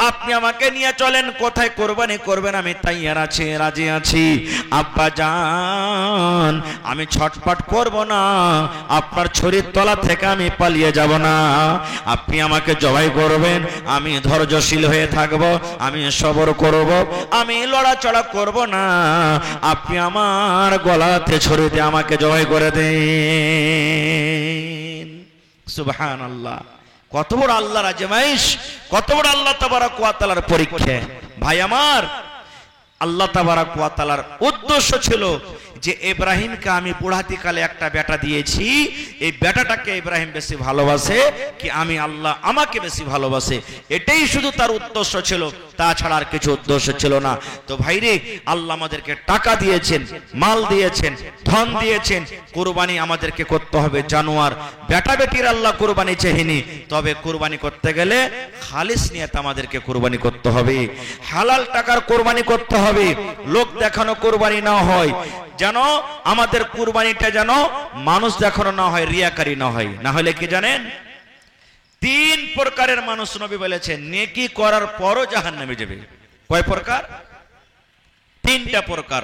আপনি আমাকে নিয়ে চলেন, কোথায় কোরবানি করবেন আমি তাইয়ার আছি, রাজি আছি। আব্বা জান আমি ছটফট করব না, আপনার ছুরির তলা থেকে আমি পালিয়ে যাব না, আপনি আমাকে জবাই করবেন, আমি ধৈর্যশীল হয়ে থাকব, আমি সবর করব, আমি লড়াচড়া করব না, আপনি আমার গলাতে ছুরি দিয়ে আমাকে জবাই করে দেন। সুবহানাল্লাহ, কত বড় আল্লাহর আজমাইশ, কত বড় আল্লাহ তাবারক ওয়া তাআলার পরীক্ষা। ভাই আমার, আল্লাহ তাবারক ওয়া তাআলার উদ্দেশ্য ছিল যে ইব্রাহিমকে আমি বুড়াতিকালে একটা বেটা দিয়েছি, এই বেটাটাকে ইব্রাহিম বেশি ভালোবাসে কি আমি আল্লাহ আমাকে বেশি ভালোবাসে, এটাই শুধু তার উদ্দেশ্য ছিল, তাছাড়া আর কিছু উদ্দেশ্য ছিল না। তো ভাইরে, আল্লাহ আমাদেরকে টাকা দিয়েছেন, মাল দিয়েছেন, ধন দিয়েছেন, কুরবানি আমাদেরকে করতে হবে। জানোয়ার বেটা বেটির আল্লাহ কুরবানি চাহিনি, তবে কুরবানি করতে গেলে খালিস নিয়ত আমাদেরকে কুরবানি করতে হবে, হালাল টাকার কুরবানি করতে হবে, লোক দেখানো কুরবানি না হয়, যেন আমাদের কুরবানিটা যেন মানুষ দেখানো না হয়, রিয়াকারি না হয়। না হলে কি জানেন, তিন প্রকারের মানুষ নবী বলেছেন নেকি করার পরও জাহান্নামে যাবে। কয় প্রকার? তিনটা প্রকার।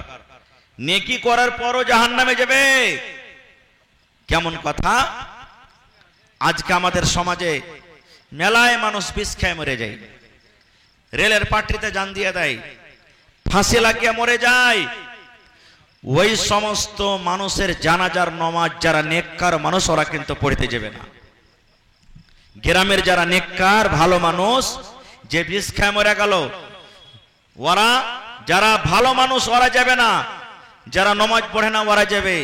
নেকি করার পরও জাহান্নামে যাবে। কেমন কথা? আজকে আমাদের সমাজে মেলায় মানুষ বিষ খেয়ে মরে যায়, রেলের পাট্রিতে জান দিয়ে দেয়, ফাঁসি লাগিয়ে মরে যায়। ওই সমস্ত মানুষের জানাজার নামাজ যারা নেককার মানুষ ওরা কিন্তু পড়তে যাবে না। গ্রামের যারা নেককার ভালো মানুষ, যে বিষ খেয়ে মরে গেল, ওরা যারা ভালো মানুষ ওরা যাবে না, যারা নামাজ পড়ে না ওরা যাবে,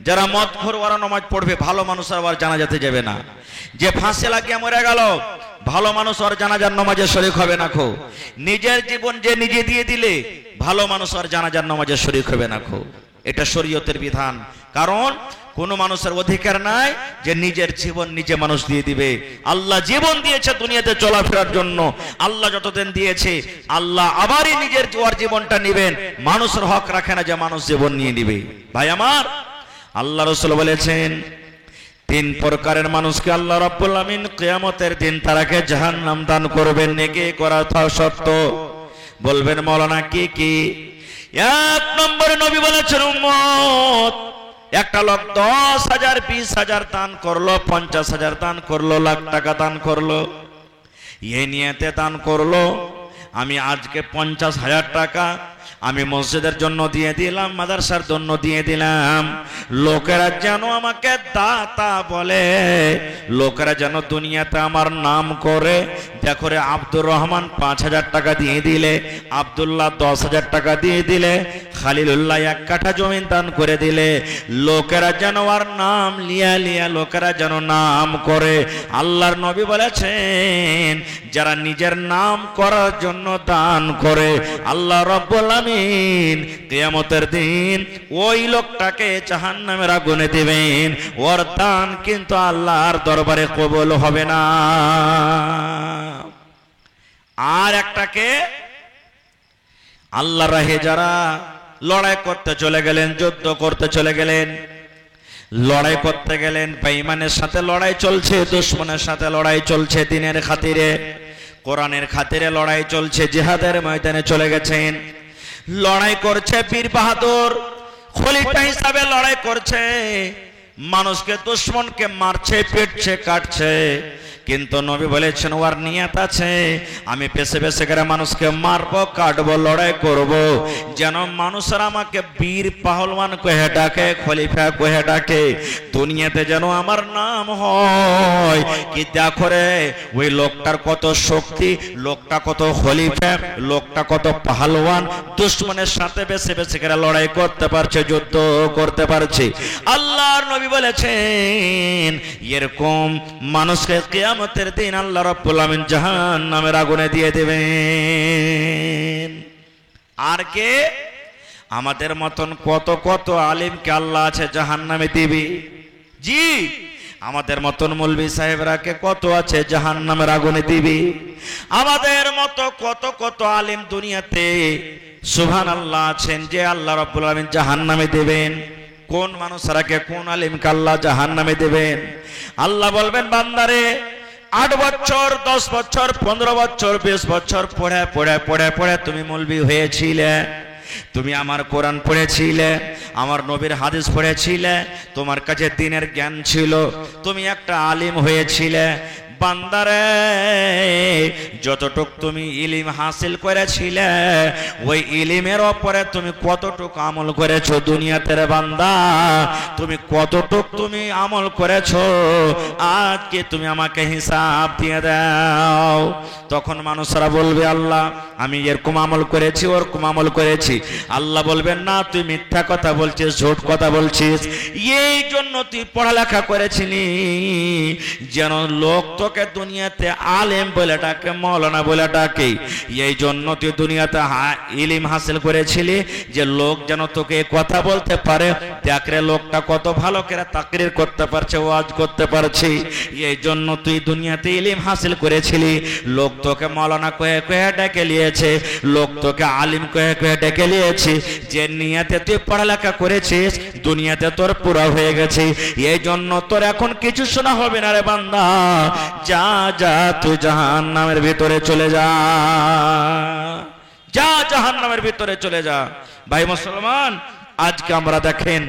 যারা মদখোর ওরা নামাজ পড়বে, ভালো মানুষ আর ওরা জানাজাতে যাবে না। যে ফাঁসি লাগিয়ে মরে গেল, ভালো মানুষ আর জানাজার নামাজে শরীক হবে না। খো নিজের জীবন যে নিজে দিয়ে দিলে, ভালো মানুষ আর জানাজার নামাজে শরীক হবে না। খো এটা শরীয়তের বিধান। কারণ কোন মানুষের অধিকার নাই যে নিজের জীবন নিজে মানুষ দিয়ে দিবে। আল্লাহ জীবন দিয়েছে দুনিয়াতে চলাফেরার জন্য, আল্লাহ যতদিন দিয়েছে আল্লাহ আবারই নিজের জীবনটা নিবেন। মানুষের হক রাখে না যে মানুষ জীবন নিয়ে নিবে। ভাই আমার, আল্লাহ রাসূল বলেছেন তিন প্রকারের মানুষকে আল্লাহ রাব্বুল আমিন কিয়ামতের দিন তারাকে জাহান্নাম দান করবেন নেকি করা সত্য। বলবেন মাওলানা কি কি? এক নম্বরে নবী বলেছেন উম্মত, একটা লোক 10,000 20,000 দান করলো, 50,000 দান করলো, লাখ টাকা দান করলো, এই নিয়তে দান করলো আমি আজকে 50,000 টাকা আমি মসজিদের জন্য দিয়ে দিলাম, মাদ্রাসার জন্য দিয়ে দিলাম, লোকেরা যেন আমাকে দাতা বলে, লোকেরা যেন দুনিয়াতে আমার নাম করে। দেখো রে, আব্দুর রহমান 5,000 টাকা দিয়ে দিলে, আব্দুল্লাহ 10,000 টাকা দিয়ে দিলে, খালিলুল্লাহ 1 কাঠা জমি দান করে দিলে, লোকেরা যেন আর নাম লিয়া লিয়া লোকেরা যেন নাম করে। আল্লাহর নবী বলেছেন যারা নিজের নাম করার জন্য দান করে, আল্লাহ রাব্বুল আমিন কিয়ামতের দিন ওই লোকটাকে জাহান্নামের আগুনে দিবেন। ওর দান কিন্তু আল্লাহর দরবারে কবুল হবে না। আর একটাকে আল্লাহর রাহে যারা লড়াই করতে চলে গেলেন, যুদ্ধ করতে চলে গেলেন, লড়াই করতে গেলেন, বেঈমানের সাথে লড়াই চলছে, দুশমনের সাথে লড়াই চলছে, দিনের খাতিরে কোরআনের খাতিরে লড়াই চলছে, জিহাদের ময়দানে চলে গেছেন, লড়াই করছে, বীর বাহাদুর খলিফা হিসাবে লড়াই করছে, মানুষকে দুশমনকে মারছে, পেটছে, কাটছে, কিন্তু নবী বলেছেন ওর নিয়ত আছে আমি পেছে পেছে করে মানুষকে মারবো, কাটবো, লড়াই করব, যেন মানুষরা আমাকে বীর পাহলওয়ান কহে ডাকে, খলিফা কহে ডাকে, দুনিয়াতে যেন আমার নাম হয়। কি দেখো রে ওই লোকটার কত শক্তি, লোকটা কত খলিফা, লোকটা কত পাহলওয়ান, দুশমনের সাথে বেছে বেছে করে লড়াই করতে পারছে, যুদ্ধ করতে পারছে। আল্লাহর নবী বলেছেন এরকম মানুষকে কিয়ামতের দিন আল্লাহ রাব্বুল আমিন জাহান্নামের আগুনে দিয়ে দেবেন। আর কে? আমাদের মতন কত কত আলিমকে আল্লাহ আছে জাহান্নামে দিবে। জি, আমাদের মতন মৌলভী সাহেবরাকে কত আছে জাহান্নামের আগুনে দিবে। আমাদের মতো কত কত আলিম দুনিয়াতে সুবহানাল্লাহ আছেন যে আল্লাহ রাব্বুল আমিন জাহান্নামে দেবেন। কোন মানুষরাকে, কোন আলিমকে আল্লাহ জাহান্নামে দেবেন? আল্লাহ বলবেন বান্দারে 8 বছর 10 বছর 15 বছর 20 বছর পড়ে পড়ে পড়ে পড়ে তুমি মৌলভী হয়েছিলে, তুমি আমার কোরআন পড়েছিলে, আমার নবীর হাদিস পড়েছিলে, তোমার কাছে দ্বীনের জ্ঞান ছিল, তুমি একটা আলিম হয়েছিলে। বান্দারে যতটুক তুমি ইলিম হাসিল করেছিলে ওই ইলিমের উপরে তুমি কতটুক আমল করেছো দুনিয়াতে রে বান্দা, তুমি কতটুক তুমি আমল করেছো আজকে তুমি আমাকে হিসাব দিয়ে দাও। তখন মানুষরা বলবে আল্লাহ আমি এরকম আমল করেছি, ওরকম আমল করেছি। আল্লাহ বলবেন না, তুই মিথ্যা কথা বলছিস, ঝুট কথা বলছিস, এই জন্য তুই পড়ালেখা করেছিলি যেন লোক তোকে দুনিয়াতে আলেম বলে ডাকে, মৌলানা বলে ডাকে। এই জন্য তুই দুনিয়াতে ইলিম হাসিল করেছিলি যে লোক যেন তোকে কথা বলতে পারে, দেখ রে লোকটা কত ভালো করে তাকরীর করতে পারছে, ওয়াজ করতে পারছে। এই জন্য তুই দুনিয়াতে ইলিম হাসিল করেছিলি, লোক তোকে মৌলানা কয়ে কয়ে ডেকে নিয়েছে, লোক তোকে আলিম কয়ে কয়ে ডেকে নিয়েছে। যে নিয়তে তুই পড়ালেখা করেছিস দুনিয়াতে তোর পুরা হয়ে গেছে। এই জন্য তোর এখন কিছু শোনা হবে না রে বান্দা, যা যা তুই জাহান্নামের ভিতরে চলে যা, যা জাহান্নামের ভিতরে চলে যা। ভাই মুসলমান, আজকে আমরা দেখেন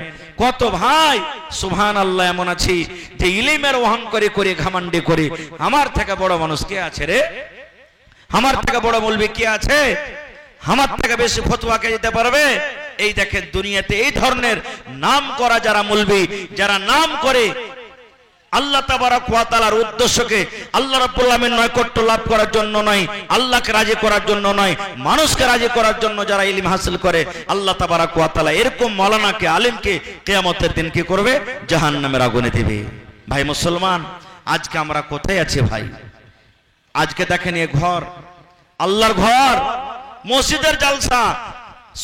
কত ভাই সুবহানাল্লাহ এমন আছি যে ইলমের অহংকারী করে ঘামান্ডি করে, আমার থেকে বড় মানুষ কে আছে রে? আমার থেকে বড় মৌলবি কে আছে? আমার থেকে বেশি ফতোয়া কে দিতে পারবে? এই দেখেন দুনিয়াতে এই ধরনের নাম করা যারা মৌলবি, যারা নাম করে আল্লাহ তাবারক ওয়া তাআলার উদ্দেশ্যকে আল্লাহ রাব্বুল আমিন নৈকট্য লাভ করার জন্য নয়, আল্লাহকে রাজি করার জন্য নয়, মানুষকে রাজি করার জন্য যারা ইলম হাসিল করে, আল্লাহ তাবারক ওয়া তাআলা এরকম মাওলানাকে আলেমকে কিয়ামতের দিন কি করবে? জাহান্নামের আগুনে দিবে। ভাই মুসলমান, আজকে আমরা কোথায় আছি ভাই? আজকে দেখেন এ ঘর আল্লাহর ঘর, মসজিদের জালসা,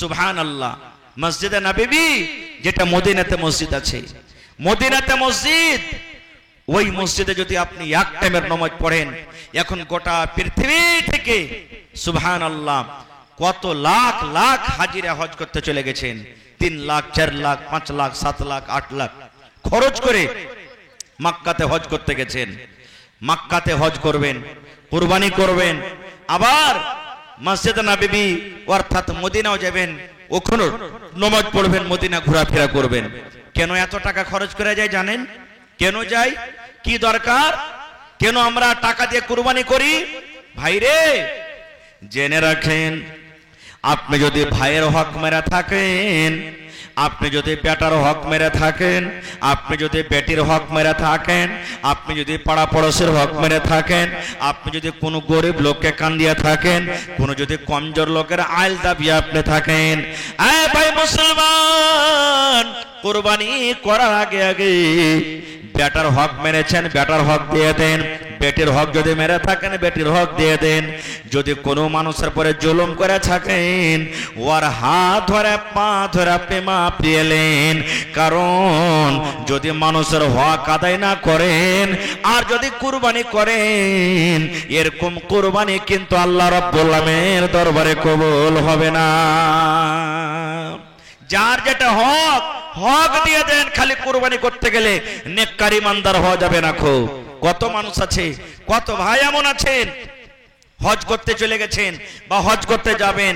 সুবহানাল্লাহ। মসজিদে নববী যেটা মদিনাতে মসজিদ আছে, মদিনাতে মসজিদ, ওই মসজিদে যদি আপনি এক টাইমের নামাজ পড়েন, এখন গোটা পৃথিবী থেকে সুবহানাল্লাহ কত লাখ লাখ হাজিরা হজ করতে চলে গেছেন। 3 লাখ 4 লাখ 5 লাখ 7 লাখ 8 লাখ খরচ করে মক্কাতে হজ করতে গেছেন। মক্কাতে হজ করবেন, কুরবানি করবেন, আবার মসজিদে নববী অর্থাৎ মদিনাও যাবেন, ওখানে নামাজ পড়বেন, মদিনা ঘোরাফেরা করবেন। কেন এত টাকা খরচ করে যায় জানেন? কেন যাই? কি দরকার? কেন আমরা টাকা দিয়ে কুরবানি করি? ভাইরে জেনে রাখেন, আপনি যদি ভাইয়ের হক মেরে থাকেন, আপনি যদি বেটার হক মেরে থাকেন, আপনি যদি বেটির হক মেরে থাকেন, আপনি যদি পাড়া পড়োশের হক মেরে থাকেন, আপনি যদি কোনো গরিব লোককে কান্দিয়ে থাকেন, কোনো যদি কমজোর লোকের আইল দাবিয়ে আপনি থাকেন, ভাই মুসলমান, কুরবানি করার আগে আগে বেটার হক মেরেছেন, বেটার হক দিয়ে দেন। বেটির হক যদি মেরে থাকেন, বেটির হক দিয়ে দেন। যদি কোনো মানুষের পরে জুলুম করে থাকেন, ওর হাত ধরে পা ধরে আপনি মাপ দিলেন। কারণ যদি মানুষের হক আদায় না করেন আর যদি কুরবানি করেন, এরকম কুরবানি কিন্তু আল্লাহ রাব্বুল আমিনের দরবারে কবুল হবে না। যার যেটা হক, হক দিয়ে দেন। খালি কুরবানি করতে গেলে নেককার ইমানদার হওয়া যাবে না। খুব কত মানুষ আছে, কত ভাই এমন আছেন হজ করতে চলে গেছেন বা হজ করতে যাবেন,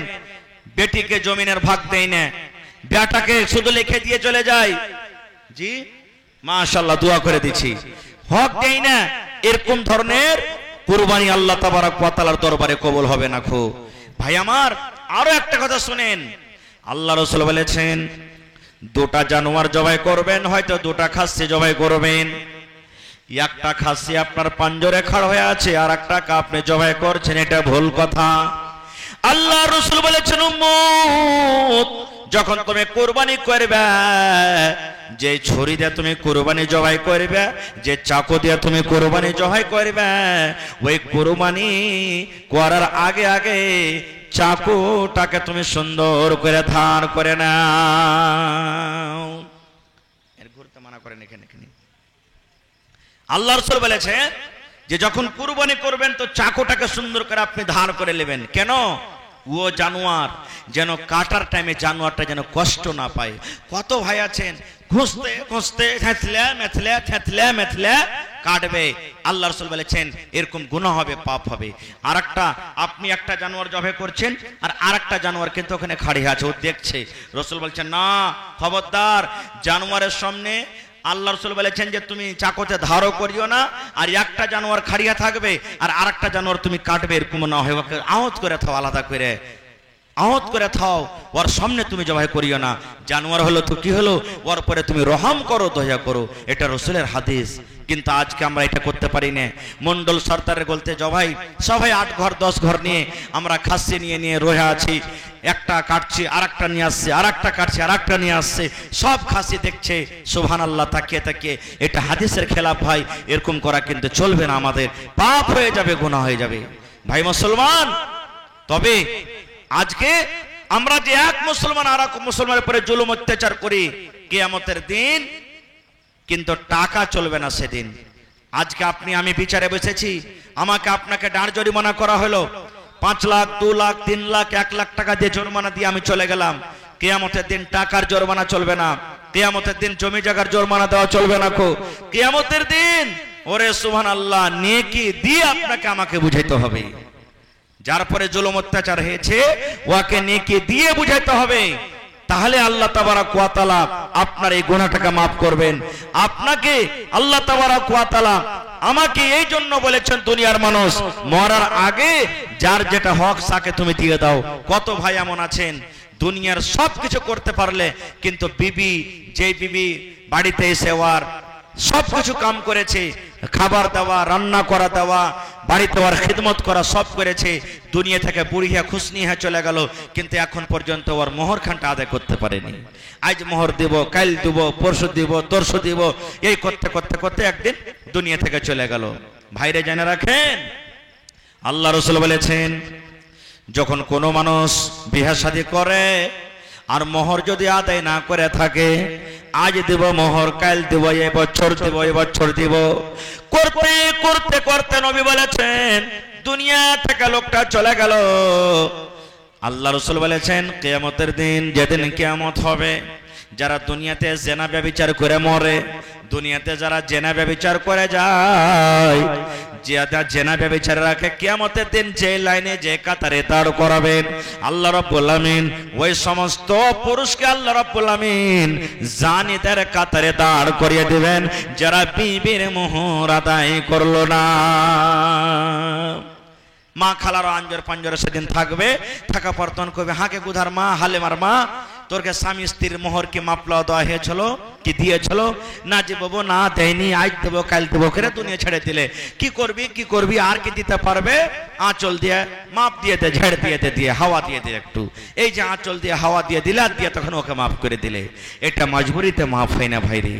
বেটিকে জমিনের ভাগ দেয় না, বেটাকে শুধু লিখে দিয়ে চলে যায়। জি মাশাআল্লাহ, দোয়া করে দিচ্ছি। হক দেয় না, এরকম ধরনের কুরবানি আল্লাহ তাবারক ওয়া তাআলার দরবারে কবুল হবে না খো। ভাই আমার আরো একটা কথা শুনেন, আল্লাহ রাসূল বলেছেন দুটা জানোয়ার জবাই করবেন, হয়তো দুটা খাসি জবাই করবেন। একটা খাসি আপনার পাঞ্জরে খাড়া হয়ে আছে, আর একটা আপনি জবাই করছেন, এটা ভুল কথা। আল্লাহ রাসূল বলেছেন উম্মত যখন তুমি কুরবানি করবে, যে ছুরি দিয়ে তুমি কুরবানি জবাই করবে, যে চাকু দিয়ে তুমি কুরবানি জবাই করবে, ওই কুরবানি করার আগে আগে চাকুটাকে তুমি সুন্দর করে ধার করে নাও। এর ঘুরতে মানা করেন এখানে। আল্লাহ রাসূল বলেছে যে যখন কুরবানি করবেন তো চাকুটাকে সুন্দর করে আপনি ধার করে নেবেন। কেন? ও জানোয়ার যেন কাটার টাইমে জানোয়ারটা যেন কষ্ট না পায়। কত ভাই আছেন ঘুষতে ঘুষতে থেতলে কাটবে। আল্লাহ রাসূল বলেছেন এরকম গুনাহ হবে, পাপ হবে। আর একটা আপনি একটা জানোয়ার জবাই করছেন, আর আরেকটা জানোয়ার কিন্তু ওখানে খাড়িয়ে আছে, ও দেখছে। রাসূল বলছেন না, খবরদার, জানোয়ারের সামনে আল্লাহ রাসূল বলেছেন যে তুমি চাকুতে ধারও করিও না, আর একটা জানোয়ার খাড়িয়া থাকবে আর আরেকটা জানোয়ার তুমি কাটবে, এরকম না হয়। ওকে আহত করে থাও, আলাদা করে আহত করে থাও, ওর সামনে তুমি জবাই করিও না। জানোয়ার হলো তো কি হলো, ওর পরে তুমি রহম করো, দয়া করো, এটা রাসূলের হাদিস। কিন্তু আজকে আমরা এটা করতে পারি না। মন্ডল সরদারের বলতে জবাই সবাই 8 ঘর 10 ঘর নিয়ে আমরা খাসি নিয়ে রয়ে আছি। একটা কাটছি আরেকটা নিয়ে আসছে, আরেকটা কাটছে আরেকটা নিয়ে আসছে, সব খাসি দেখছে সুবহানাল্লাহ তাকিয়ে তাকিয়ে। এটা হাদিসের খেলাফ ভাই, এরকম করা কিন্তু চলবে না, আমাদের পাপ হয়ে যাবে, গুনাহ হয়ে যাবে ভাই মুসলমান। তবে আজকে আমরা যে এক মুসলমান আর এক মুসলমানের উপরে জুলুম অত্যাচার করি, কিয়ামতের দিন কিন্তু টাকা চলবে না সেদিন। আজকে আপনি আমি বিচারে বসেছি, আমাকে আপনাকে দাঁড় জরিমানা করা হলো, 5 লাখ 2 লাখ 3 লাখ 1 লাখ টাকা দিয়ে জরিমানা দিয়ে আমি চলে গেলাম। কিয়ামতের দিন টাকার জরিমানা চলবে না, কিয়ামতের দিন জমি জায়গার জরিমানা দেওয়া চলবে না। কিয়ামতের দিন ওরে সুবহানাল্লাহ নেকি দিয়ে আপনাকে আমাকে বুঝাইতে হবে। যার পরে জুলুম অত্যাচার হয়েছে ওকে নেকি দিয়ে বুঝাইতে হবে, তাহলে আল্লাহ তাবারক ওয়া তাআলা আপনার এই গুনাহটাকে maaf করবেন। আপনাকে আল্লাহ তাবারক ওয়া তাআলা আমাকে এই জন্য বলেছেন দুনিয়ার মানুষ মরার আগে যার যেটা হক তাকে তুমি দিয়ে দাও। কত ভাই এমন আছেন দুনিয়ার সব কিছু করতে পারলে কিন্তু যেই বিবি বাড়িতে এসে ওর সব কিছু কাম করেছে, খাবার দেওয়া, রান্না করা দেওয়া, বাড়িতে ওর খিদমত করা সব করেছে, দুনিয়া থেকে বুড়িয়া খুশনি হয়ে চলে গেল, কিন্তু এখন পর্যন্ত ওর মোহর খানটা আদায় করতে পারেনি। আজ মোহর দিব, কাল দিব, পরশু দিব, তরশু দিব, এই করতে করতে করতে একদিন দুনিয়া থেকে চলে গেল। ভাইরে জেনে রাখেন আল্লাহ রাসূল বলেছেন যখন কোনো মানুষ বিয়ে শাদী করে আর মোহর যদি আদায় না করে থাকে, আজ দিব মোহর, কাল দিব, এই বছর দিব, এই বছর দিব, করতে করতে করতে নবী বলেছেন দুনিয়া থেকে লোকটা চলে গেল। আল্লাহ রাসূল বলেছেন কিয়ামতের দিন, যেদিন কিয়ামত হবে, যারা দুনিয়াতে জেনা ব্যভিচার করে মরে, দুনিয়াতে যারা জেনা ব্যভিচার করে যায়, যারা জেনা ব্যভিচার রাখে, কিয়ামতের দিন যে লাইনে যে কাতারে দাঁড় করাবেন আল্লাহ রাব্বুল আমিন ওই সমস্ত পুরুষকে আল্লাহ রাব্বুল আমিন জানিদের কাতারে দাঁড় করিয়ে দিবেন যারা বিবির মোহর আদায় করলো না। মা খালার আঞ্জর পাঞ্জরে সেদিন থাকবে, থাকা পর তখন কবে হাঁকে গুধার মা, হালেমার মা, তোরকে স্বামী স্ত্রীর মোহর কি মাপলা দেওয়া হয়েছিল, কি দিয়েছিল? না যে বাবু না দেয়নি, আজ দেবো কাল দেবো করে দুনিয়া ছেড়ে দিলে কি করবি, কি করবি, আর কি দিতে পারবে? আঁচল দিয়ে মাপ দিয়ে দে, ঝেড় দিয়ে দিয়ে হাওয়া দিয়ে দে একটু, এই যে আঁচল দিয়ে হাওয়া দিয়ে দিলে আর দিয়ে তখন ওকে মাফ করে দিলে, এটা মজবুরিতে মাফ হয় না ভাই রে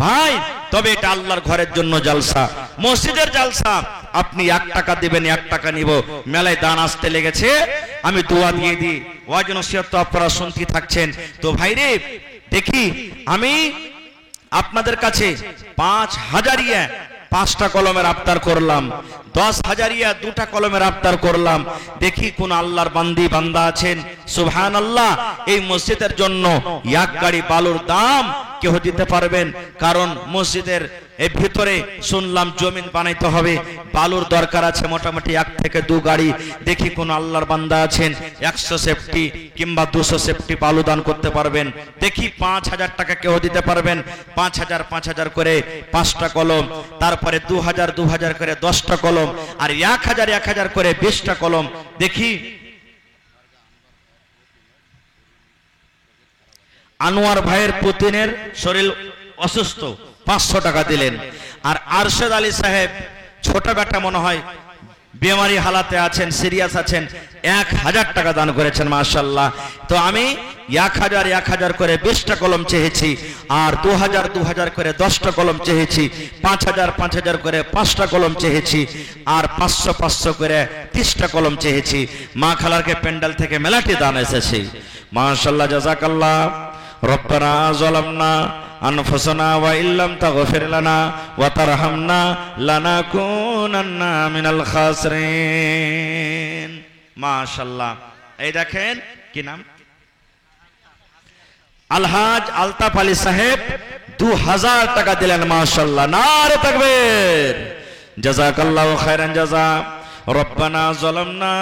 ভাই। তবে এটা আল্লাহর ঘরের জন্য জালসা, মসজিদের জালসা। আপনি 1 টাকা দিবেন, 1 টাকা নিব, মেলায় দান আসতে লেগেছে, আমি দোয়া দিয়ে দিই, ওয়াজ নসিহত তো আপনারা শুনতে থাকছেন। তো ভাই রে দেখি আমি আপনাদের কাছে 5000 5টা কলমের আবতার করলাম, 10,000 2টা কলমের আবতার করলাম। দেখি কোন আল্লাহর বান্দি বান্দা আছেন সুবহানাল্লাহ এই মসজিদের জন্য 1 গাড়ি বালুর দাম কেউ দিতে পারবেন? কারণ মসজিদের এই ভিতরে শুনলাম জমিন বানাইতে হবে, বালুর দরকার আছে মোটামুটি 1 থেকে 2 গাড়ি। দেখি কোন আল্লাহর বান্দা আছেন 100 সেফটি কিংবা 200 সেফটি বালু দান করতে পারবেন। দেখি 5000 টাকা কেউ দিতে পারবেন, 5000 করে 5টা কলম, তারপরে 2000 করে 10টা কলম, আর 1000 করে 20টা কলম। দেখি আনোয়ার ভাইয়ের পুতিনের শরীর অসুস্থ, 500 টাকা দিলেন। আর আরশেদ আলী সাহেব ছোট বেটা মনে হয় বেমারি হালাতে আছেন, সিরিয়াস আছেন, 1000 টাকা দান করেছেন মাশাআল্লাহ। তো আমি 1000 করে 20টা কলম চেয়েছি, আর 2000 করে 10টা কলম চেয়েছি, 5000 করে 5টা কলম চেয়েছি, আর 500 করে 30টা কলম চেয়েছি। মা খালারকে প্যান্ডেল থেকে মেলাটি দান এসেছে মাশাআল্লাহ। জাযাকাল্লাহ। রব্বানা যালামনা আনফুসানা ওয়া ইল্লাম তাগফির লানা ওয়া তারহামনা লানাকুনান্না মিনাল খাসিরিন। মাশাআল্লাহ। এই দেখেন কি নাম, আলহাজ আলতাফ আলী সাহেব 2000 টাকা দিলেন মাশাআল্লাহ। নারে তাকবীর। জাযাকাল্লাহু খায়রান জাযা। রব্বানা যালামনা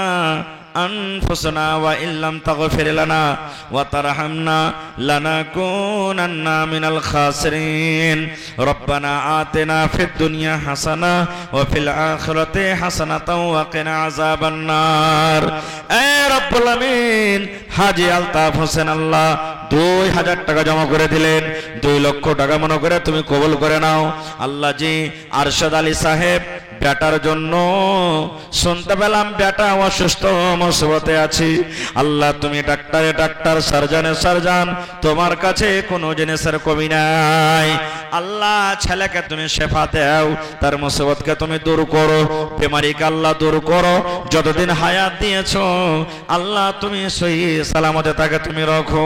আনফুসানা ওয়া ইল্লাম তাগফির লানা ওয়া তারহামনা লানাকুনান্না মিনাল খাসিরিন। রব্বানা আতিনা ফিদ দুনিয়া হাসানা ওয়া ফিল আখিরাতি হাসানাতাও ওয়া কিনা আযাবান নার। এ রব্বুল আমিন, হাজী আলতাফ হোসেন আল্লাহ 2000 টাকা জমা করে দিলেন। 2 লক্ষ টাকা মনে করে তুমি কবুল করে নাও আল্লাহ জি। আরশাদ আলী সাহেব বেটার জন্য শুনতে পেলাম বেটা অসুস্থ, মুসিবতে আছি। আল্লাহ তুমি ডাক্তারে ডাক্তার, সার্জনে সার্জন, তোমার কাছে কোনো জিনিসের কমি নাই। আল্লাহ ছেলেকে তুমি শেফা দাও, তার মুসিবতকে তুমি দূর করো, বেমারিকে আল্লাহ দূর করো। যতদিন হায়াত দিয়েছো আল্লাহ তুমি সহি সালামতে তাকে তুমি রাখো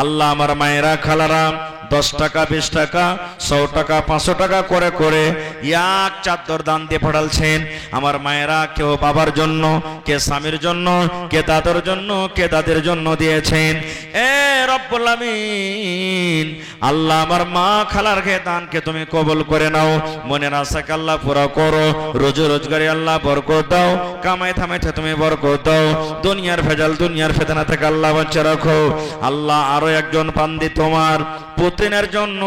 আল্লাহ। আমার মায়েরা খালারা 10 টাকা 20 টাকা 100 টাকা 500 টাকা করে করে এক চাদর দান দিয়ে পড়ালছেন আমার মায়েরা। কেউ বাবার জন্য, কে স্বামীর জন্য, কে দাদার জন্য, কে দাদের জন্য দিয়েছেন। এ রব্বুল আমিন, আল্লাহ আমার মা খালার কে দানকে তুমি কবুল করে নাও, মনের আশাকে আল্লাহ পুরা করো, রোজি রোজগারে আল্লাহ বরকত দাও, কামাই থামাইতে তুমি বরকত দাও, দুনিয়ার ভেজাল দুনিয়ার ফিতনা থেকে আল্লাহ বাঁচিয়ে রাখো আল্লাহ। আরো একজন বান্দি তোমার পুতিনের জন্য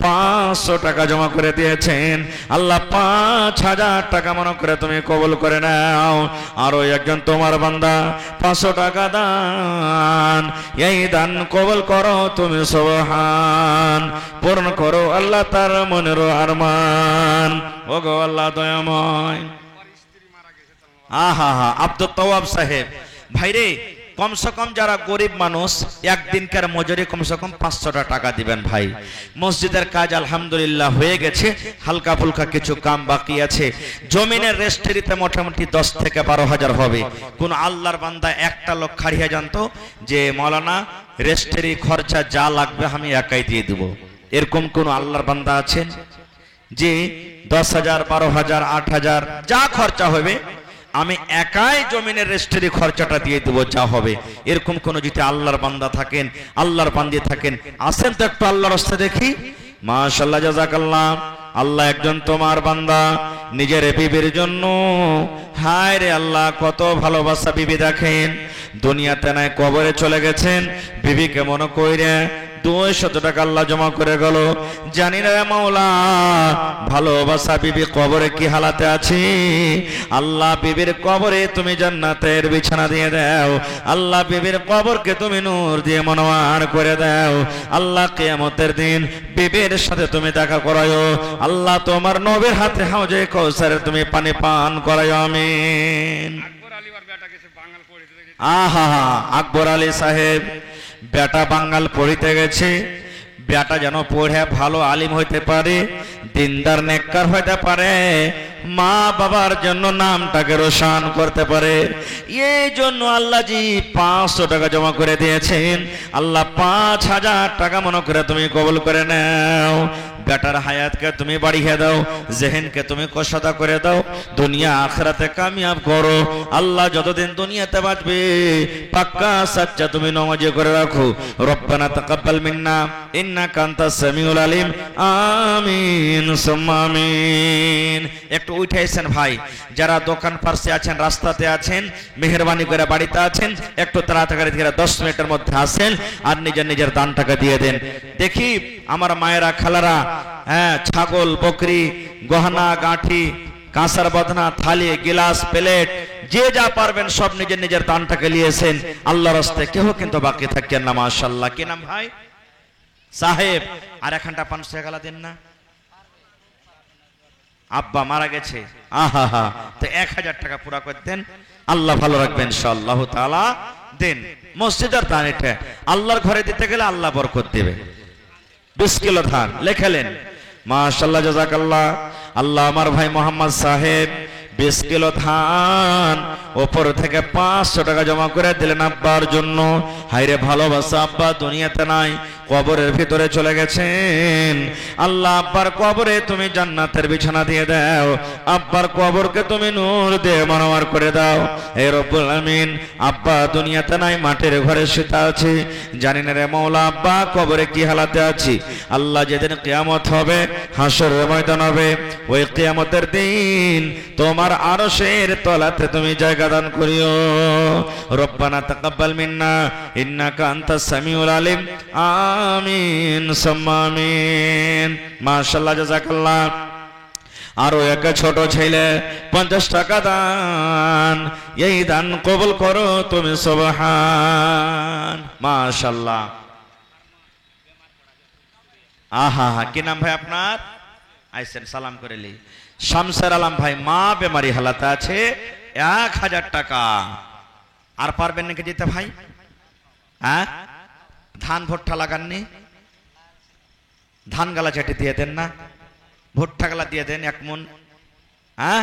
500 টাকা জমা করে দিয়েছেন আল্লাহ, 5000 টাকা মনে করে তুমি কবুল করে নাও। আরো একজন তোমার বান্দা 500 টাকা দান, এই দান কবুল করো তুমি সুবহান, পূর্ণ করো আল্লাহ তার মনের আরমান। ওগো আল্লাহ দয়াময়। আহা হা আব্দুল তাওয়াব সাহেব ভাইরে, কমসে কম যারা গরিব মানুষ একদিনকার মজুরি কমসে কম 500 টাকা দিবেন ভাই। মসজিদের কাজ আলহামদুলিল্লাহ হয়ে গেছে, হালকা ফুলকা কিছু কাম বাকি আছে। জমিনের রেজিস্ট্রিতে মোটামুটি 10 থেকে 12,000 হবে। কোন আল্লাহর বান্দা একটা লোক খাড়িয়ে জানতো যে মৌলানা রেজিস্ট্রি খরচা যা লাগবে আমি একাই দিয়ে দেব, এরকম কোন আল্লাহর বান্দা আছেন যে 10,000 12,000 8,000 যা খরচা হবে আমি একাই জমিনের রেজিস্ট্রি খরচাটা দিয়ে দেবো যা হবে, এরকম কোন যদি আল্লাহর বান্দা থাকেন, আল্লাহর বান্দি থাকেন, আসেন তো একটু আল্লাহর রাস্তায় দেখি। মাশাআল্লাহ জাযাকাল্লাহ। আল্লাহ একজন তোমার বান্দা নিজের বিবির জন্য, হায় রে আল্লাহ কত ভালোবাসা বিবি, দেখেন দুনিয়াতে নাই কবরে চলে গেছেন, বিবিকে মনে কইরে 200 টাকা আল্লাহ জমা করে গেল। জানি না মাওলা ভালোবাসা বিবি কবরে কি হালাতে আছে, আল্লাহ বিবির কবরে তুমি জান্নাতের বিছানা দিয়ে দাও, আল্লাহ বিবির কবরকে তুমি নূর দিয়ে মনোয়ার করে দাও, আল্লাহ কিয়ামতের দিন বিবির সাথে তুমি দেখা করায়ো, আল্লাহ তোমার নবীর হাতে হাউজে কাউসারে তুমি পানি পান করায়ো, আমিন। আহা আকবর আলী সাহেব বেটা বাঙ্গাল পড়িতে গেছে, বেটা যেন পড়ে ভালো আলিম হইতে পারে, দিনদার নেককার হইতে পারে, মা বাবার জন্য নামটাকে রোশন করতে পারে। এই জন্য আল্লাহ জি 500 টাকা জমা করে দিয়েছেন। আল্লাহ 5000 টাকা মনে করে তুমি কবুল করে নাও। বেটার হায়াতকে তুমি বাড়িয়ে দাও, জেহেনকে তুমি কসাদা করে দাও, দুনিয়া আখিরাতে কামিয়াব করো। আল্লাহ যতদিন দুনিয়াতে বাঁচবে পাক্কা সাচ্চা তুমি নামাজি করে রাখো। রব্বানা তাকাব্বাল মিন্না ইন্নাকা আনতাস সামিউল আলিম। আমিন সুম্মা আমিন। একটু উঠাইছেন ভাই, যারা দোকান পাশে আছেন, রাস্তাতে আছেন, মেহেরবানি করে বাড়িতে আছেন, একটু তাড়াতাড়ি করে 10 মিনিটের মধ্যে আসেন আর নিজের নিজের দান টাকা দিয়ে দেন। দেখি আমার মায়েরা খালারা, হ্যাঁ, ছাগল বকরি, গহনা গাঁঠি, কাঁসার বদনা, থালি, গিলাস, প্লেট, যে যা পারবেন সব নিজের নিজের দানটাকে নিয়েছেন। আল্লাহর রাস্তায় কেউ কিন্তু বাকি থাকেন না। মাশাআল্লাহ। কি নাম ভাই? সাহেব। আর এখানটা 500 টাকা দেন না? আব্বা মারা গেছে, আহা হা, তো 1000 টাকা পুরা করে দেন। আল্লাহ ভালো রাখবেন ইনশাআল্লাহ তাআলা। দেন মসজিদের দান, এটা আল্লাহর ঘরে দিতে গেলে আল্লাহ বরকত দেবে। 20 কিলো ধান লেখালেন। মাশাআল্লাহ, জাযাকাল্লাহ। আল্লাহ আমার ভাই মোহাম্মদ সাহেব 20 কিলো ধান ওপর থেকে 500 টাকা জমা করে দিলেন আব্বার জন্য। হায়রে ভালোবাসা, আব্বা দুনিয়াতে নাই, কবরের ভিতরে চলে গেছেন। আল্লাহ আব্বার কবরে তুমি জান্নাতের বিছানা দিয়ে দাও, আব্বার কবরকে তুমি নূর দিয়ে মনোয়ার করে দাও। হে রব্বুল আমিন, আব্বা দুনিয়াতে নাই, মাটির ঘরে শুতে আছে। জানি না রে মওলা আব্বা কবরে কি হালাতে আছি। আল্লাহ যেদিন কিয়ামত হবে, হাসরের ময়দান হবে, ওই কিয়ামতের দিন তোমার আরশের তলাতে তুমি জায়গা দান করিও। রব্বানা তাকাব্বাল মিন্না ইন্নাকা আনতাস সামিউল আলিম। আমিন সুম্মা আমিন। মাশাআল্লাহ, জাযাকাল্লাহ। আরো এক ছোট ছেলে 50 টাকা দান, এই দান কবুল করো তুমি সুবহান। মাশাআল্লাহ। আহা হা, কি নাম ভাই আপনার? আইসেন সালাম করেলি। শামসের আলম ভাই, মা বেমারি হালাতে আছে, 1000 টাকা। আর পারবেন নাকি দিতে ভাই? হ্যাঁ, ধান ভুট্টা লাগাননি? ধান গালা চাটি দিয়ে দেন না, ভুট্টা গালা দিয়ে দেন 1 মন। হ্যাঁ,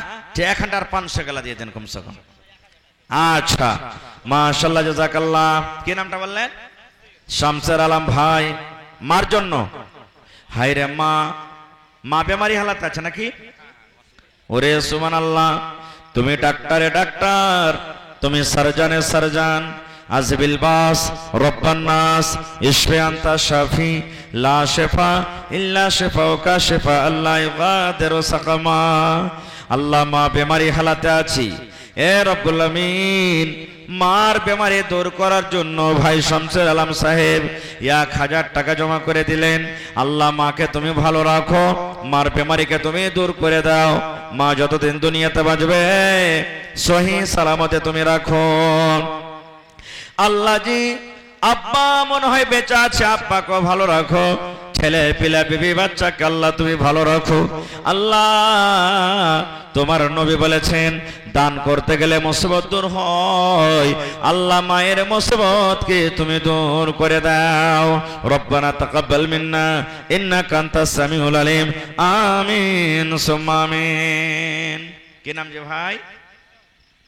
500 গালা দিয়ে দেন কমসে কম। আচ্ছা, মাশাআল্লাহ, জাযাকাল্লাহ। কি নামটা বললেন? শামসের আলম ভাই। মার জন্য। হায়রে মা, মা বেমারি হালাতে আছে নাকি? ওরে সুবহানাল্লাহ, তুমি ডাক্তারে ডাক্তার, তুমি সার্জনে সার্জন। আজবিল বাস রব্বান নাস ইশফি আনতা শাফি লা শিফা ইল্লা শিফাউকা শিফা আল্লাহ ইগাদিরু সাকামা। আল্লাহ মা বেমারি হালাতে আছি, এ রব্বুল আমিন মার বেমারি দূর করার জন্য ভাই শামসুল আলম সাহেব 1000 টাকা জমা করে দিলেন। আল্লাহ মাকে তুমি ভালো রাখো, মার বেমারিকে তুমি দূর করে দাও। মা যতদিন দুনিয়াতে বাঁচবে সহি সালামতে তুমি রাখো। আল্লাহ জি আব্বা মনে হয় বেঁচে আছে, আব্বাকে ভালো রাখো। ছেলে পিলা বিবি বাচ্চাকে আল্লাহ তুমি ভালো রাখো। আল্লাহ তোমার নবী বলেছেন দান করতে গেলে মুসিবত দূর হয়। আল্লাহ মায়ের মুসিবতকে তুমি দূর করে দাও। রব্বানা তাকাব্বাল মিন্না ইন্নাকা আনতাস সামিউল আলিম। আমিন সুম্মা আমিন। কি নাম যে ভাই?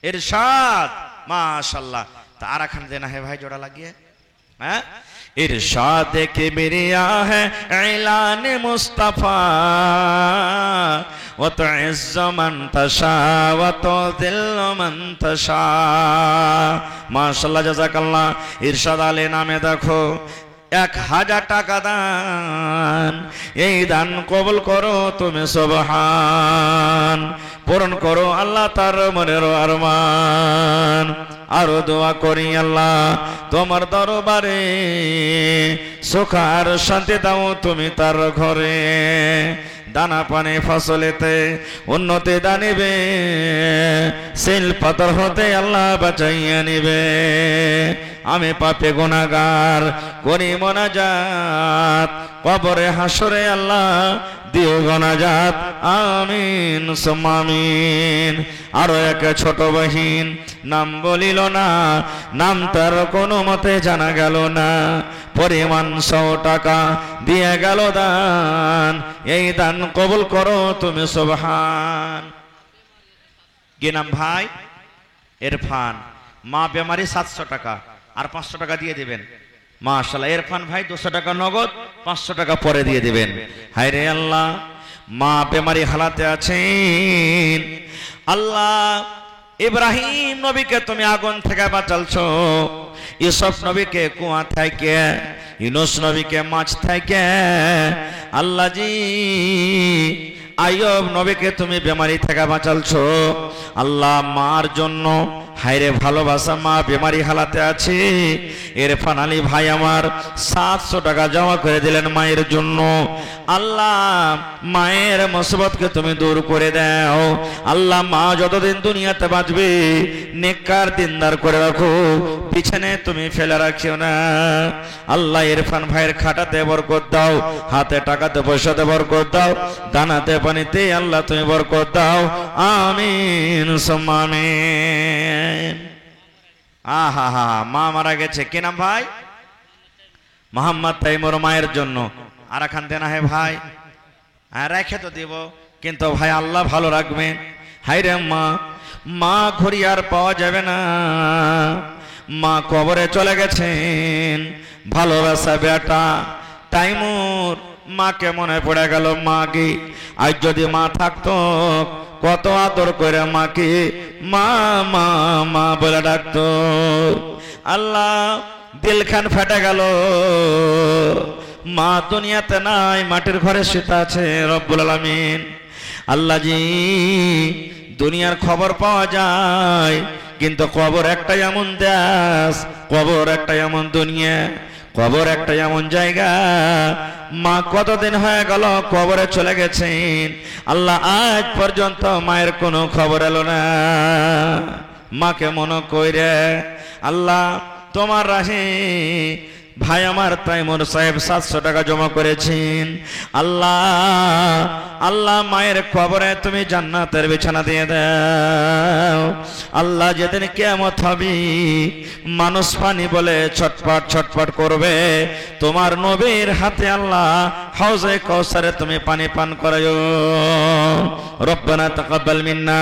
ইরশাদ। মাশাআল্লাহ। তা আর খান দেনা है भाई जोड़ा লাগিয়ে। হ্যাঁ, इरशाद किबरिया है ऐलान मुस्तफा व तुइज़्ज़ मन तशा व तुज़िल्लु मन तशा। माशाल्लाह, জাযাকাল্লাহ। ইরশাদ আলী নামে দেখো 1000 টাকা দান, এই দান কবুল করো তুমি সুবহান। পূরণ করো আল্লাহ তার মনের আরমান। আরো দোয়া করি আল্লাহ তোমার দরবারে সুখ আর শান্তি দাও তুমি তার ঘরে। দানা পানি ফসলেতে উন্নতি দানিবে, সিল পাথর হতে আল্লাহ বাঁচাইয়া নিবে। আমি পাপে গুনাহগার করি মোনাজাত, কবরে হাসরে আল্লাহ দিও গনাজাত। আমিন সুম্মা আমিন। আরো এক ছোট বহিন নাম বলিল না, নাম তার কোনো মতে জানা গেল না, পরিমাণ 100 টাকা দিয়ে গেল দান, এই দান কবুল করো তুমি সুবহান। কি নাম ভাই? ইরফান। মা বেমারি 700 টাকা, আর 500 টাকা দিয়ে দিবেন। মাশাআল্লাহ, ইরফান ভাই 200 টাকা নগদ, 500 টাকা পরে দিয়ে দিবেন। হায় রে আল্লাহ, মা বেমারি হালাতে আছেন। আল্লাহ, ইব্রাহিম নবীকে তুমি আগুন থেকে বাঁচালছো, ইউসুফ নবীকে কুয়া থেকে, ইউনূস নবীকে মাছ থেকে, আল্লাহ জি আইয়ুব নবীকে তুমি বেমারি থেকে বাঁচালছো। আল্লাহ, মার জন্য হায়রে ভালোবাসা, মা বেমারি হালাতে আছে। ইরফান আলী ভাই আমার 700 টাকা জমা করে দিলেন মায়ের জন্য। আল্লাহ, মায়ের মুসিবতকে তুমি দূর করে দাও। আল্লাহ, মা যতদিন দুনিয়াতে বাঁচবে নেককার দিনদার করে রাখো, পিছনে তুমি ফেলে রাখিও না। আল্লাহ, ইরফান ভাইয়ের খাটাতে বরকত দাও, হাতে টাকাতে পয়সাতে বরকত দাও, দানাতে পানিতে আল্লাহ তুমি বরকত দাও। আমিন সুম্মা আমিন। আহা হা, মা মারা গেছে। কি নাম ভাই? মোহাম্মদ তাইমুর। মায়ের জন্য আর এখান দেনা হে ভাই, রেখে তো দিব, কিন্তু ভাই আল্লাহ ভালো রাখবেন। হাই রে মা, মা ঘুরি আর পাওয়া যাবে না, মা কবরে চলে গেছেন। ভালোবাসা বেটা তাইমুর, মাকে মনে পড়ে গেল। মা কি আজ যদি মা থাকতো কত আদর করে মাকে মা মা মা বলে ডাকতো। আল্লাহ, দিলখান ফেটে গেল, মা দুনিয়াতে নাই, মাটির ঘরে শুতে আছে। রব্বুল আলামিন, আল্লাহ জি, দুনিয়ার খবর পাওয়া যায়, কিন্তু কবর একটা এমন দেশ, কবর একটা এমন দুনিয়া, কবর একটা এমন জায়গা। মা কতদিন হয়ে গেল কবরে চলে গেছেন। আল্লাহ, আজ পর্যন্ত মায়ের কোনো খবর এলো না। মাকে মনে কইরে আল্লাহ তোমার রাহে ভাই আমার তাইমুর সাহেব 700 টাকা জমা করেছেন। আল্লাহ, আল্লাহ, মায়ের কবরে তুমি জান্নাতের বিছানা দিয়ে দাও। আল্লাহ, যেদিন কিয়ামত হবে মানুষ পানি বলে ছটপট ছটপট করবে, তোমার নবীর হাতে আল্লাহ হাউজে কাউসারে তুমি পানি পান করায়ো। রব্বানা তাকাব্বাল মিন্না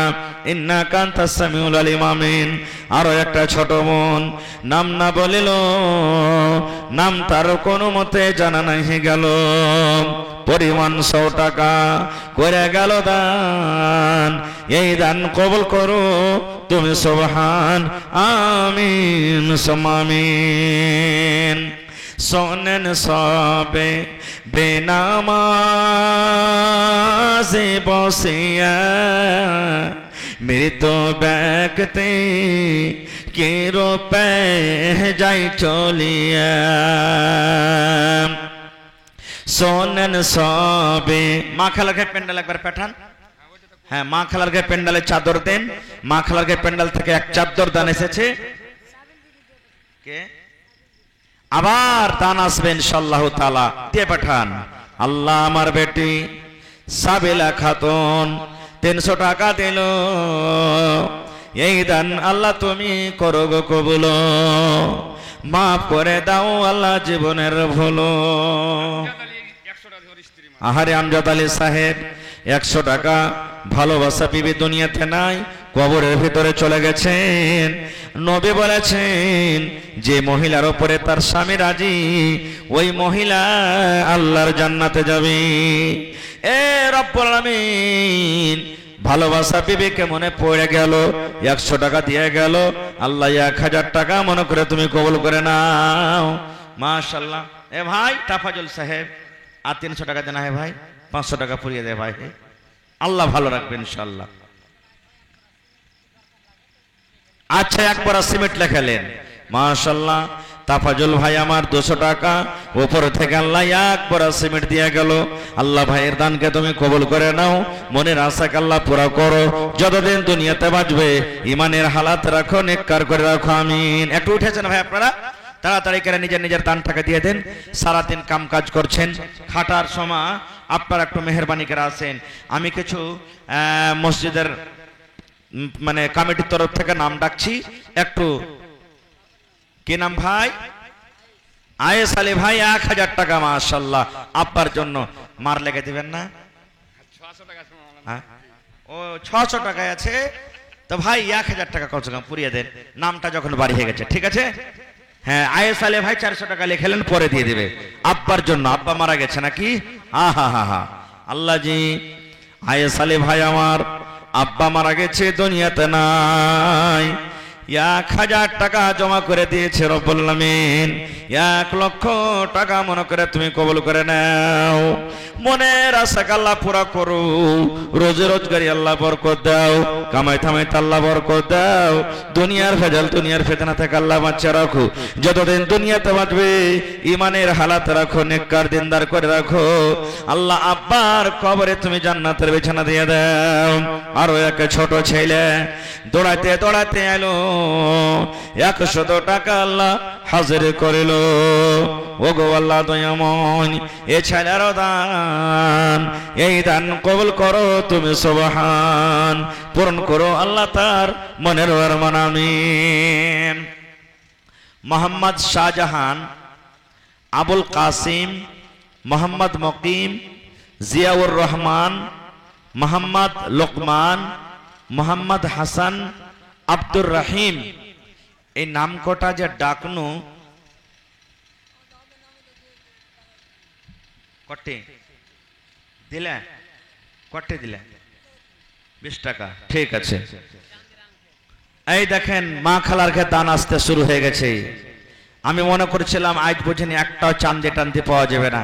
ইন্নাকা আনতাস সামিউল আলিম। আমিন। আরো একটা ছোট বোন নাম না বলিল, নাম তার কোনো মতে জানা নাই গেল, পরিমাণ 100 টাকা করে গেল দান। এই দান কবুল করো তুমি, সুবহান আমিন সুম্মা আমিন। শোনেন সবে বেনামাজে বসিয়া, মৃত্যু ব্যক্তি কে রূপে যাই চলিয়া। শোনেন সবে, মা খালার ঘরে প্যান্ডেল একবার পাঠান। হ্যাঁ, মা খালার ঘরে প্যান্ডেলে চাদর দেন। মা খালার ঘরে প্যান্ডেল থেকে এক চাদর দান এসেছে, কে আবার দান আসবে ইনশাআল্লাহ তাআলা, দিয়ে পাঠান। আল্লাহ, আমার বেটি সাবিলা খাতুন 300 টাকা দিল। এই দান আল্লাহ তুমি করো গো কবুল, মাফ করে দাও আল্লাহ জীবনের ভুল। আহারে আমজাদ আলী সাহেব 100 টাকা। ভালোবাসা বিবি দুনিয়াতে নাই, কবরের ভিতরে চলে গেছেন। নবী বলেছেন যে মহিলার উপরে তার স্বামী রাজি, ওই মহিলা আল্লাহর জান্নাতে যাবে। এ রব্বুল আলামিন, ভালোবাসা বিবিকে মনে পড়ে গেল, 100 টাকা দিয়ে গেল। আল্লাহ 1000 টাকা মনে করে তুমি কবুল করে নাও। মাশাআল্লাহ। এ ভাই তাফাজুল সাহেব আর 300 টাকা দেনা হয় ভাই, 500 টাকা পুরিয়ে দেয় ভাই। আল্লাহ ভালো রাখবেন ইনশাআল্লাহ। আচ্ছা, একবার সিমেন্ট লেখালেন। মাশাআল্লাহ, তাফাজুল ভাই আমার 200 টাকা উপর থেকে আল্লাহ একবার সিমেন্ট দিয়ে গেল। আল্লাহ ভাইয়ের দানকে তুমি কবুল করে নাও, মনের আশাকে আল্লাহ পুরা করো, যতদিন দুনিয়াতে বাঁচবে ইমানের হালাত রাখো, নেককার করে রাখো। আমিন। একটু উঠেছেন ভাই আপনারা, তাড়াতাড়ি করে নিজের নিজের দান টাকা দিয়ে দেন। সারাদিন কাম কাজ করছেন, খাটার সময় আপনারা একটু মেহরবানি করে আসেন। আমি কিছু মসজিদের মানে কমিটির তরফ থেকে নাম ডাকছি, একটু। কি নাম ভাই? আয়েস আলী ভাই 1000 টাকা। মাশাআল্লাহ, আপনার জন্য। মার লেগে দিবেন না? ও 600 টাকায় আছে, তো ভাই 1000 টাকা কমসে কম পুরিয়ে দেন, নামটা যখন বাড়ি হয়ে গেছে, ঠিক আছে? হ্যাঁ, আয়েস আলী ভাই 400 টাকা লিখেলেন, পরে দিয়ে দিবে আব্বার জন্য, আব্বা মারা গেছে নাকি? হা আল্লাহ জি, আয়েস আলী ভাই আমার আব্বা মারা গেছে, দুনিয়াতে নাই, 1000 টাকা জমা করে দিয়েছে রব্বুল আলামিন, 1 লক্ষ টাকা মনে করে তুমি কবুল করে নাও। মনের আশাকে আল্লাহ পুরা করো, রোজে রোজগারি আল্লাহ বরকত দাও, কামাই থামাইতে আল্লাহ বরকত দাও, দুনিয়ার ভেজাল দুনিয়ার ফিতনা থেকে আল্লাহ বাঁচিয়ে রাখো, যতদিন দুনিয়াতে বাঁচবে ইমানের হালাত রাখো, নেককার দিনদার করে রাখো। আল্লাহ আব্বার কবরে তুমি জান্নাতের বিছানা দিয়ে দাও। আরো এক ছোট ছেলে দৌড়াতে দৌড়াতে এলো, 100 টাকা আল্লাহ হাজির করিল। ও গো আল্লাহ দয়াময়, এ ছেলেরও দান, এই দান কবুল করো তুমি, সুবহান, পূরণ করো আল্লাহ তার মনের আরমান, আমিন। মোহাম্মদ শাহজাহান, আবুল কাসিম, মোহাম্মদ মকিম, জিয়াউর রহমান, মোহাম্মদ লোকমান, মোহাম্মদ হাসান, আব্দুর রহিম, এই নাম কটা যে ডাকনু কটে দিলে, কটে দিলে 20 টাকা, ঠিক আছে। এই দেখেন মা খালার ঘরে দান আসতে শুরু হয়ে গেছে। আমি মনে করছিলাম আজ বুঝিনি একটাও চান্দে টানতে পাওয়া যাবে না,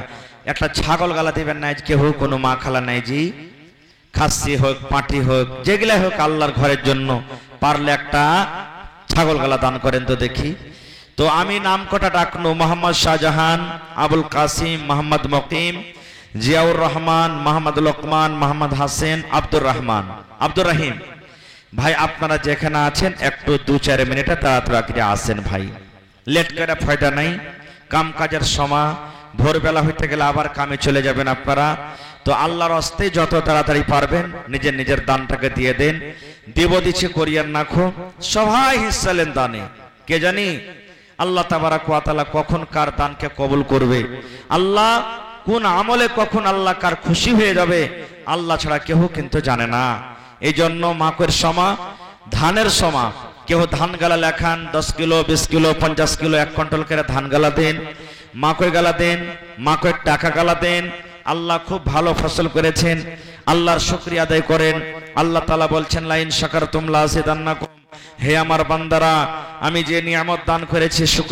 একটা ছাগল গালা দিবেন না আজ কেউ, কোনো মা খালা নাই জি, খাসি হোক পাটি হোক যেগুলা হোক আল্লাহর ঘরের জন্য পারলে একটা ছাগল গালা দান করেন তো দেখি। তো আমি নাম কটা ডাকনো, মোহাম্মদ শাহজাহান, আবুল কাসিম, মোহাম্মদ মকিম, জিয়াউর রহমান, মোহাম্মদ লোকমান, মোহাম্মদ হাসেন, আব্দুর রহমান, আব্দুর রহিম। ভাই আপনারা যেখানে আছেন একটু 2-4 মিনিটে তাড়াতাড়ি আসেন ভাই, লেট করে ফায়দা নাই, কাম কাজের সময়, ভোরবেলা হইতে গেলে আবার কামে চলে যাবেন আপনারা। তো আল্লাহর হস্তে যত তাড়াতাড়ি পারবেন নিজের নিজের দানটাকে দিয়ে দেন, দেব দিচ্ছে করিয়ার নাখো, সবাই হিসালেন দানে, কে জানি আল্লাহ তাবারাক ওয়া তাআলা কখন কার দানকে কবুল করবে, আল্লাহ কোন আমলে কখন আল্লাহ কার খুশি হয়ে যাবে আল্লাহ ছাড়া কেউ কিন্তু জানে না। এই জন্য মাকের সমা, ধানের সমা, কেউ ধান গালা লেখান 10 কিলো 20 কিলো 50 কিলো 1 কুইন্টাল করে ধান গালা দেন, মাকে গালা দেন, মাকে টাকা গালা দেন। আল্লাহ খুব ভালো ফসল করেছেন, আল্লাহর শুকরিয়া আদায় করেন। আল্লাহ তাআলা বলছেন লাইন শাকারতুম লাযিদান্নাকুম, হে আমার বান্দারা আমি যে নিয়ামত দান করেছি শুকরিয়া